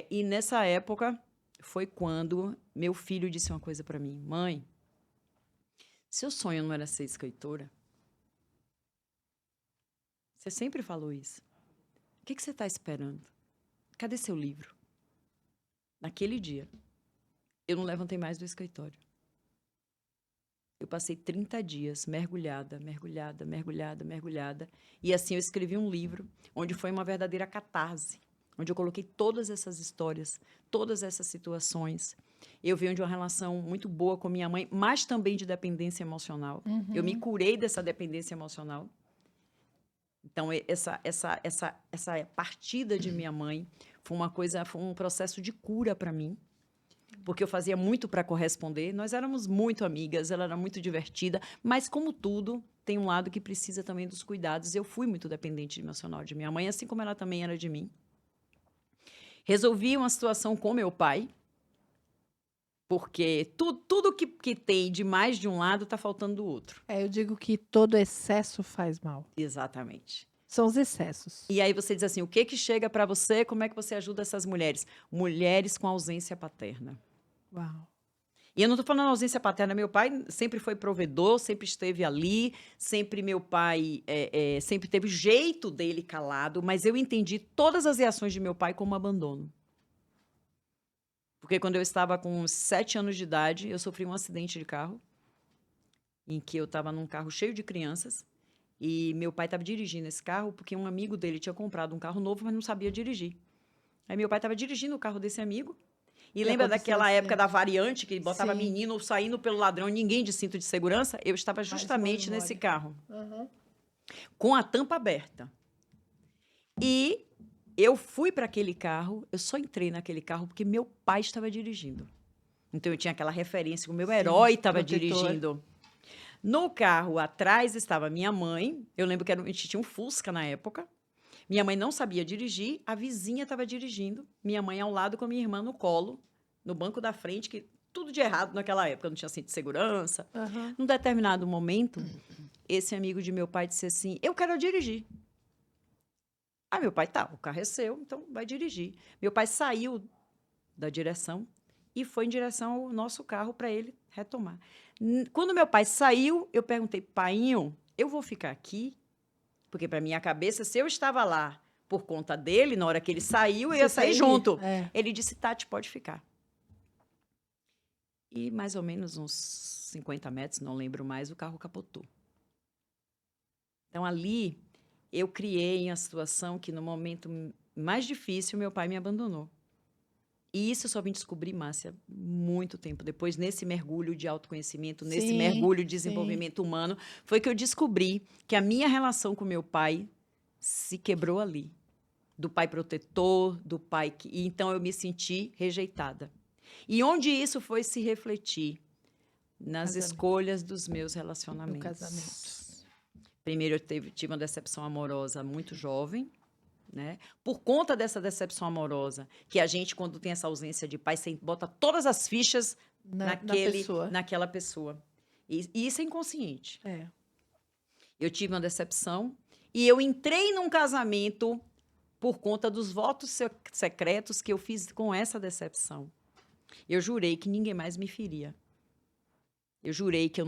E nessa época foi quando meu filho disse uma coisa para mim. Mãe, seu sonho não era ser escritora? Você sempre falou isso. O que você está esperando? Cadê seu livro? Naquele dia, eu não levantei mais do escritório. Eu passei 30 dias mergulhada. E assim eu escrevi um livro, onde foi uma verdadeira catarse, onde eu coloquei todas essas histórias, todas essas situações. Eu venho de uma relação muito boa com minha mãe, mas também de dependência emocional. Eu me curei dessa dependência emocional. Então, essa partida de minha mãe foi um processo de cura para mim, porque eu fazia muito para corresponder. Nós éramos muito amigas, ela era muito divertida, mas, como tudo, tem um lado que precisa também dos cuidados. Eu fui muito dependente emocional de minha mãe, assim como ela também era de mim. Resolvi uma situação com meu pai, porque tudo que tem de mais de um lado está faltando do outro. Eu digo que todo excesso faz mal. Exatamente. São os excessos. E aí você diz assim, o que chega para você, como é que você ajuda essas mulheres? Mulheres com ausência paterna. Uau. E eu não estou falando ausência paterna, meu pai sempre foi provedor, sempre esteve ali, sempre meu pai sempre teve o jeito dele calado, mas eu entendi todas as reações de meu pai como abandono. Porque quando eu estava com 7 anos de idade, eu sofri um acidente de carro, em que eu estava num carro cheio de crianças, E meu pai estava dirigindo esse carro porque um amigo dele tinha comprado um carro novo, mas não sabia dirigir. Aí meu pai estava dirigindo o carro desse amigo. E lembra aconteceu daquela época da acidente. variante, que botava Sim. menino saindo pelo ladrão, ninguém de cinto de segurança? Eu estava Mais uma justamente nesse memória. carro, Aham. com a tampa aberta. E eu fui para aquele carro, eu só entrei naquele carro porque meu pai estava dirigindo. Então eu tinha aquela referência que o meu Sim, herói estava protetor. dirigindo. No carro atrás estava minha mãe. Eu lembro que a gente tinha um Fusca na época. Minha mãe não sabia dirigir, a vizinha estava dirigindo. Minha mãe ao lado com a minha irmã no colo, no banco da frente, que tudo de errado naquela época, não tinha cinto de segurança. Aham. Num determinado momento, esse amigo de meu pai disse assim: eu quero dirigir. Ah, meu pai, tá, o carro é seu, então vai dirigir. Meu pai saiu da direção e foi em direção ao nosso carro para ele retomar. Quando meu pai saiu, eu perguntei: painho, eu vou ficar aqui? Porque para minha cabeça, se eu estava lá por conta dele, na hora que ele saiu, eu ia Você sair sairia? junto. É. Ele disse: Tati, pode ficar. E mais ou menos uns 50 metros, não lembro mais, o carro capotou. Então ali eu criei a situação que no momento mais difícil meu pai me abandonou. E isso eu só vim descobrir, Márcia, muito tempo depois, nesse mergulho de autoconhecimento, nesse Sim, mergulho de sim. desenvolvimento humano, foi que eu descobri que a minha relação com meu pai se quebrou ali. Do pai protetor, do pai que... E então eu me senti rejeitada. E onde isso foi se refletir? Nas Casamento. escolhas dos meus No relacionamentos. casamento. Primeiro, eu tive uma decepção amorosa muito jovem, né? Por conta dessa decepção amorosa, que a gente, quando tem essa ausência de pai, você bota todas as fichas Na pessoa. naquela pessoa. E isso é inconsciente. É. Eu tive uma decepção e eu entrei num casamento por conta dos votos secretos que eu fiz com essa decepção. Eu jurei que ninguém mais me feria. Eu jurei que eu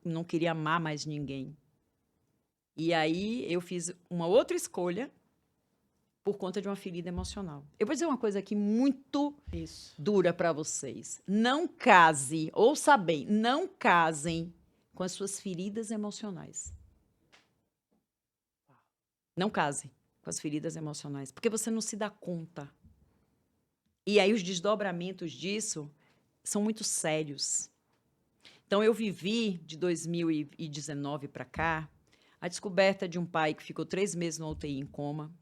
não queria amar mais ninguém. E aí eu fiz uma outra escolha por conta de uma ferida emocional. Eu vou dizer uma coisa aqui muito Isso. dura para vocês. Não case, ouça bem, não casem com as suas feridas emocionais. Não case com as feridas emocionais, porque você não se dá conta. E aí os desdobramentos disso são muito sérios. Então eu vivi de 2019 para cá a descoberta de um pai que ficou 3 meses no UTI em coma,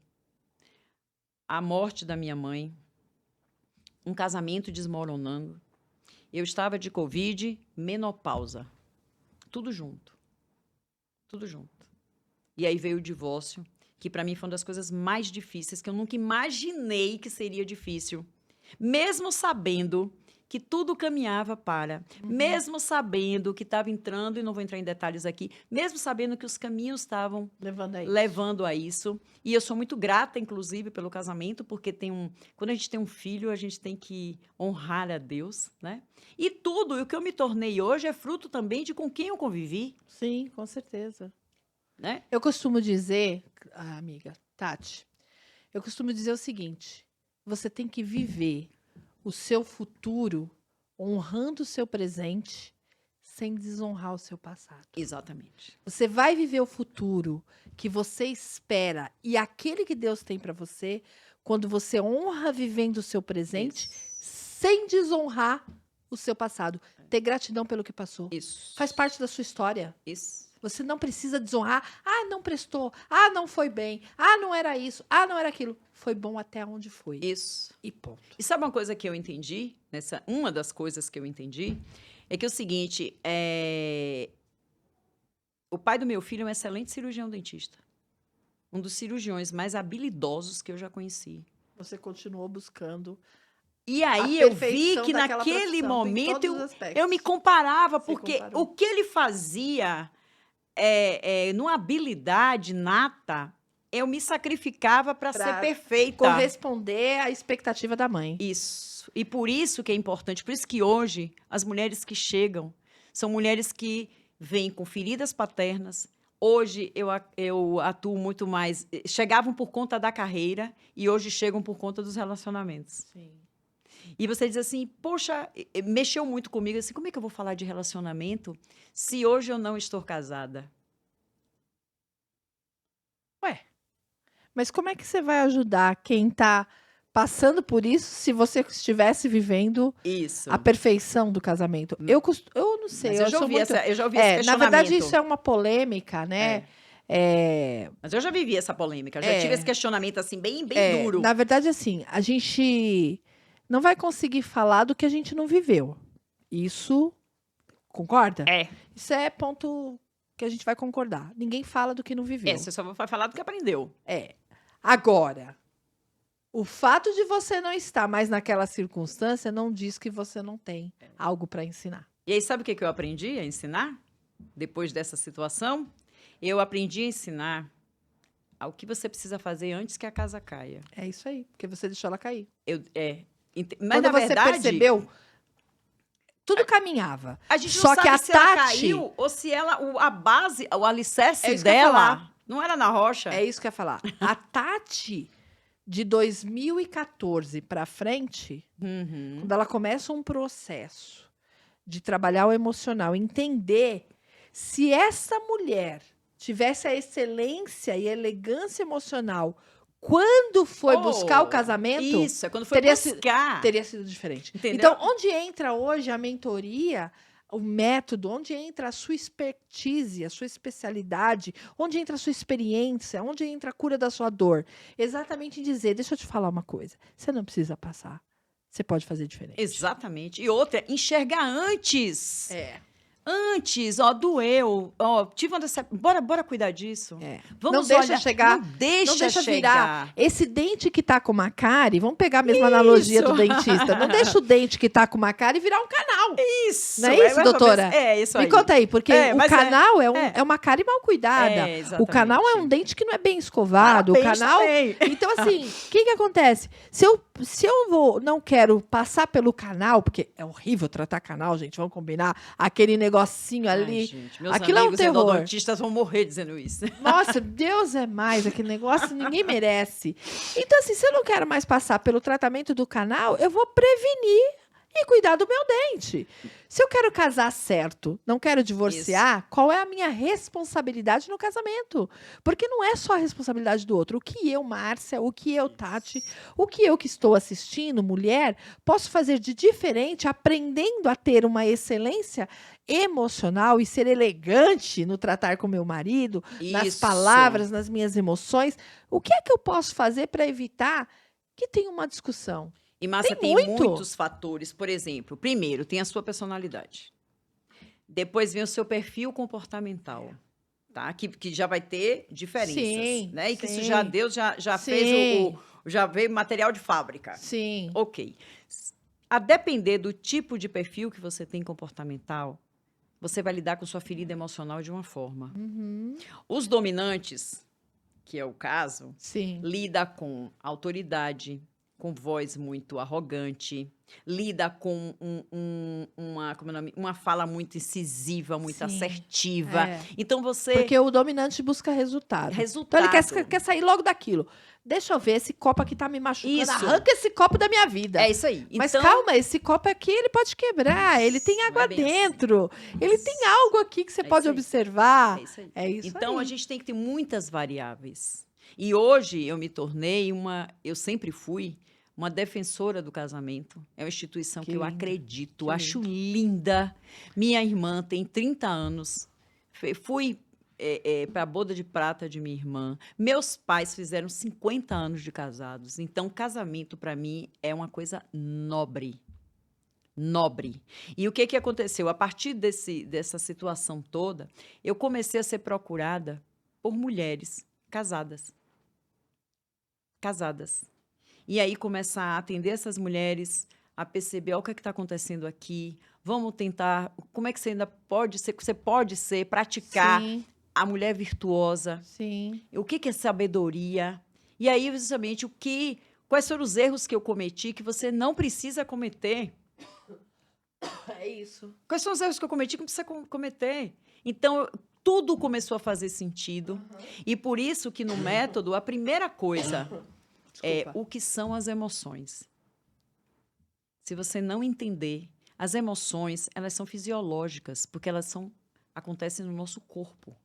a morte da minha mãe, um casamento desmoronando. Eu estava de Covid, menopausa. Tudo junto. Tudo junto. E aí veio o divórcio, que para mim foi uma das coisas mais difíceis, que eu nunca imaginei que seria difícil. Mesmo sabendo que tudo caminhava para, mesmo sabendo que estava entrando, e não vou entrar em detalhes aqui, mesmo sabendo que os caminhos estavam levando a isso. E eu sou muito grata, inclusive, pelo casamento, porque quando a gente tem um filho, a gente tem que honrar a Deus, né? E tudo, e o que eu me tornei hoje é fruto também de com quem eu convivi, Sim, com certeza. né? Eu costumo dizer, amiga, Tati, eu costumo dizer o seguinte: você tem que viver o seu futuro honrando o seu presente sem desonrar o seu passado. Exatamente. Você vai viver o futuro que você espera e aquele que Deus tem para você quando você honra vivendo o seu presente sem desonrar o seu passado. Ter gratidão pelo que passou. Isso. Faz parte da sua história. Isso. Você não precisa desonrar. Ah, não prestou. Ah, não foi bem. Ah, não era isso. Ah, não era aquilo. Foi bom até onde foi. Isso. E ponto. E sabe uma coisa que eu entendi? Uma das coisas que eu entendi é que é o seguinte, o pai do meu filho é um excelente cirurgião dentista. Um dos cirurgiões mais habilidosos que eu já conheci. Você continuou buscando. E aí eu vi perfeição que daquela naquele profissão, em momento todos os aspectos. eu me comparava, Se porque comparou. o que ele fazia numa habilidade nata, eu me sacrificava para ser perfeita. Corresponder à expectativa da mãe. Isso. E por isso que é importante, por isso que hoje as mulheres que chegam são mulheres que vêm com feridas paternas. Hoje eu atuo muito mais. Chegavam por conta da carreira e hoje chegam por conta dos relacionamentos. Sim. E você diz assim, poxa, mexeu muito comigo, assim, como é que eu vou falar de relacionamento se hoje eu não estou casada? Ué, mas como é que você vai ajudar quem está passando por isso se você estivesse vivendo Isso. a perfeição do casamento? Eu não sei, Mas eu eu já sou ouvi, muito... eu já ouvi esse na verdade, questionamento. isso é uma polêmica, né? Mas eu já vivi essa polêmica. Já tive esse questionamento, assim, bem duro. Na verdade, assim, a gente não vai conseguir falar do que a gente não viveu. Isso, concorda? Isso é ponto que a gente vai concordar. Ninguém fala do que não viveu. Você só vai falar do que aprendeu. Agora, o fato de você não estar mais naquela circunstância não diz que você não tem algo para ensinar. E aí, sabe o que eu aprendi a ensinar? Depois dessa situação, eu aprendi a ensinar o que você precisa fazer antes que a casa caia. É isso aí, porque você deixou ela cair. Mas, quando na você verdade, percebeu, tudo caminhava. a gente Só não que sabe a se ela Tati... caiu ou se ela, a base, o alicerce isso que eu ia dela falar. não era na rocha. É isso que eu ia falar. A Tati, de 2014 para frente, quando ela começa um processo de trabalhar o emocional, entender se essa mulher tivesse a excelência e elegância emocional quando foi buscar o casamento, Isso, é quando foi buscar. teria sido diferente. Entendeu? Então, onde entra hoje a mentoria, o método, onde entra a sua expertise, a sua especialidade, onde entra a sua experiência, onde entra a cura da sua dor? Exatamente em dizer, deixa eu te falar uma coisa, você não precisa passar, você pode fazer diferente. Exatamente. E outra, enxergar antes. Antes, doeu, tive uma decepção. Bora cuidar disso. Vamos não deixa olhar, chegar. Não deixa virar. chegar. Esse dente que tá com uma cárie, vamos pegar a mesma analogia do dentista. Não deixa o dente que tá com uma cárie virar um canal. Isso. Não é isso, doutora? Isso aí. Me conta aí, porque o canal é uma cárie mal cuidada. O canal é um dente que não é bem escovado. Parabéns o canal. também. Então, assim, o que acontece? Se eu não quero passar pelo canal, porque é horrível tratar canal, gente, vamos combinar, aquele negocinho ali. Ai, gente, meus aquilo amigos é um terror. endodontistas vão morrer dizendo isso. Nossa, Deus é mais, aquele negócio ninguém merece. Então, assim, se eu não quero mais passar pelo tratamento do canal, eu vou prevenir e cuidar do meu dente. Se eu quero casar certo, não quero divorciar, qual é a minha responsabilidade no casamento? Porque não é só a responsabilidade do outro. O que eu, Márcia, o que eu, Tati, o que eu que estou assistindo, mulher, posso fazer de diferente, aprendendo a ter uma excelência emocional e ser elegante no tratar com meu marido, nas palavras, nas minhas emoções. O que é que eu posso fazer para evitar que tenha uma discussão? E, Márcia, tem muitos fatores. Por exemplo, primeiro, tem a sua personalidade. Depois vem o seu perfil comportamental, tá? Que já vai ter diferenças, né? E que isso Deus já fez já veio material de fábrica. Sim. Ok. A depender do tipo de perfil que você tem comportamental, você vai lidar com sua ferida emocional de uma forma. Os dominantes, que é o caso, lida com autoridade, com voz muito arrogante, lida com uma fala muito incisiva, muito assertiva. Então você... Porque o dominante busca resultado. Então ele quer sair logo daquilo. Deixa eu ver, esse copo aqui tá me machucando. Isso. Arranca esse copo da minha vida. É isso aí. Mas calma, esse copo aqui ele pode quebrar. Ele tem água dentro. Assim. Ele tem algo aqui que você pode observar. É isso aí. É isso então aí. A gente tem que ter muitas variáveis. E hoje eu me tornei eu sempre fui uma defensora do casamento. É uma instituição que eu acredito, acho linda. Minha irmã tem 30 anos. Fui para a boda de prata de minha irmã. Meus pais fizeram 50 anos de casados. Então, casamento, para mim, é uma coisa nobre. Nobre. E o que aconteceu? A partir dessa situação toda, eu comecei a ser procurada por mulheres casadas. E aí começar a atender essas mulheres, a perceber o que está acontecendo aqui. Vamos tentar, como é que você ainda pode ser, praticar a mulher virtuosa. O que é sabedoria? E aí, justamente, quais foram os erros que eu cometi que você não precisa cometer? É isso. Quais são os erros que eu cometi que não precisa cometer? Então, tudo começou a fazer sentido. E por isso que no método, a primeira coisa... o que são as emoções. Se você não entender, as emoções, elas são fisiológicas, porque elas acontecem no nosso corpo.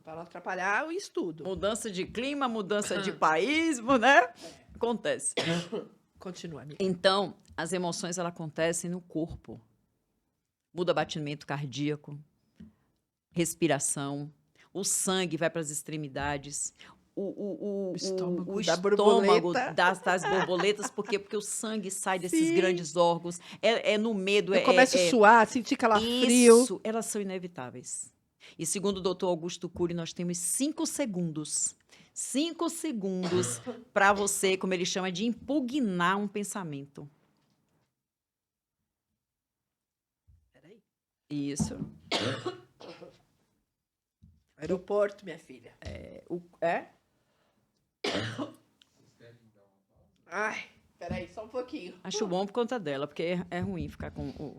Para não atrapalhar o estudo. Mudança de clima, mudança de país, né? Acontece. Continua, amiga. Então, as emoções elas acontecem no corpo. Muda batimento cardíaco, respiração, o sangue vai para as extremidades, o Estômago o dá estômago borboleta. das borboletas, por quê? Porque o sangue sai desses Sim. grandes órgãos, é no medo, Eu começo a suar, sentir calafrio. isso, elas são inevitáveis. E segundo o doutor Augusto Cury, nós temos 5 segundos. 5 segundos para você, como ele chama, de impugnar um pensamento. Peraí. Isso. Aeroporto, minha filha. É? Ai, peraí, só um pouquinho. Acho bom por conta dela, porque é ruim ficar com o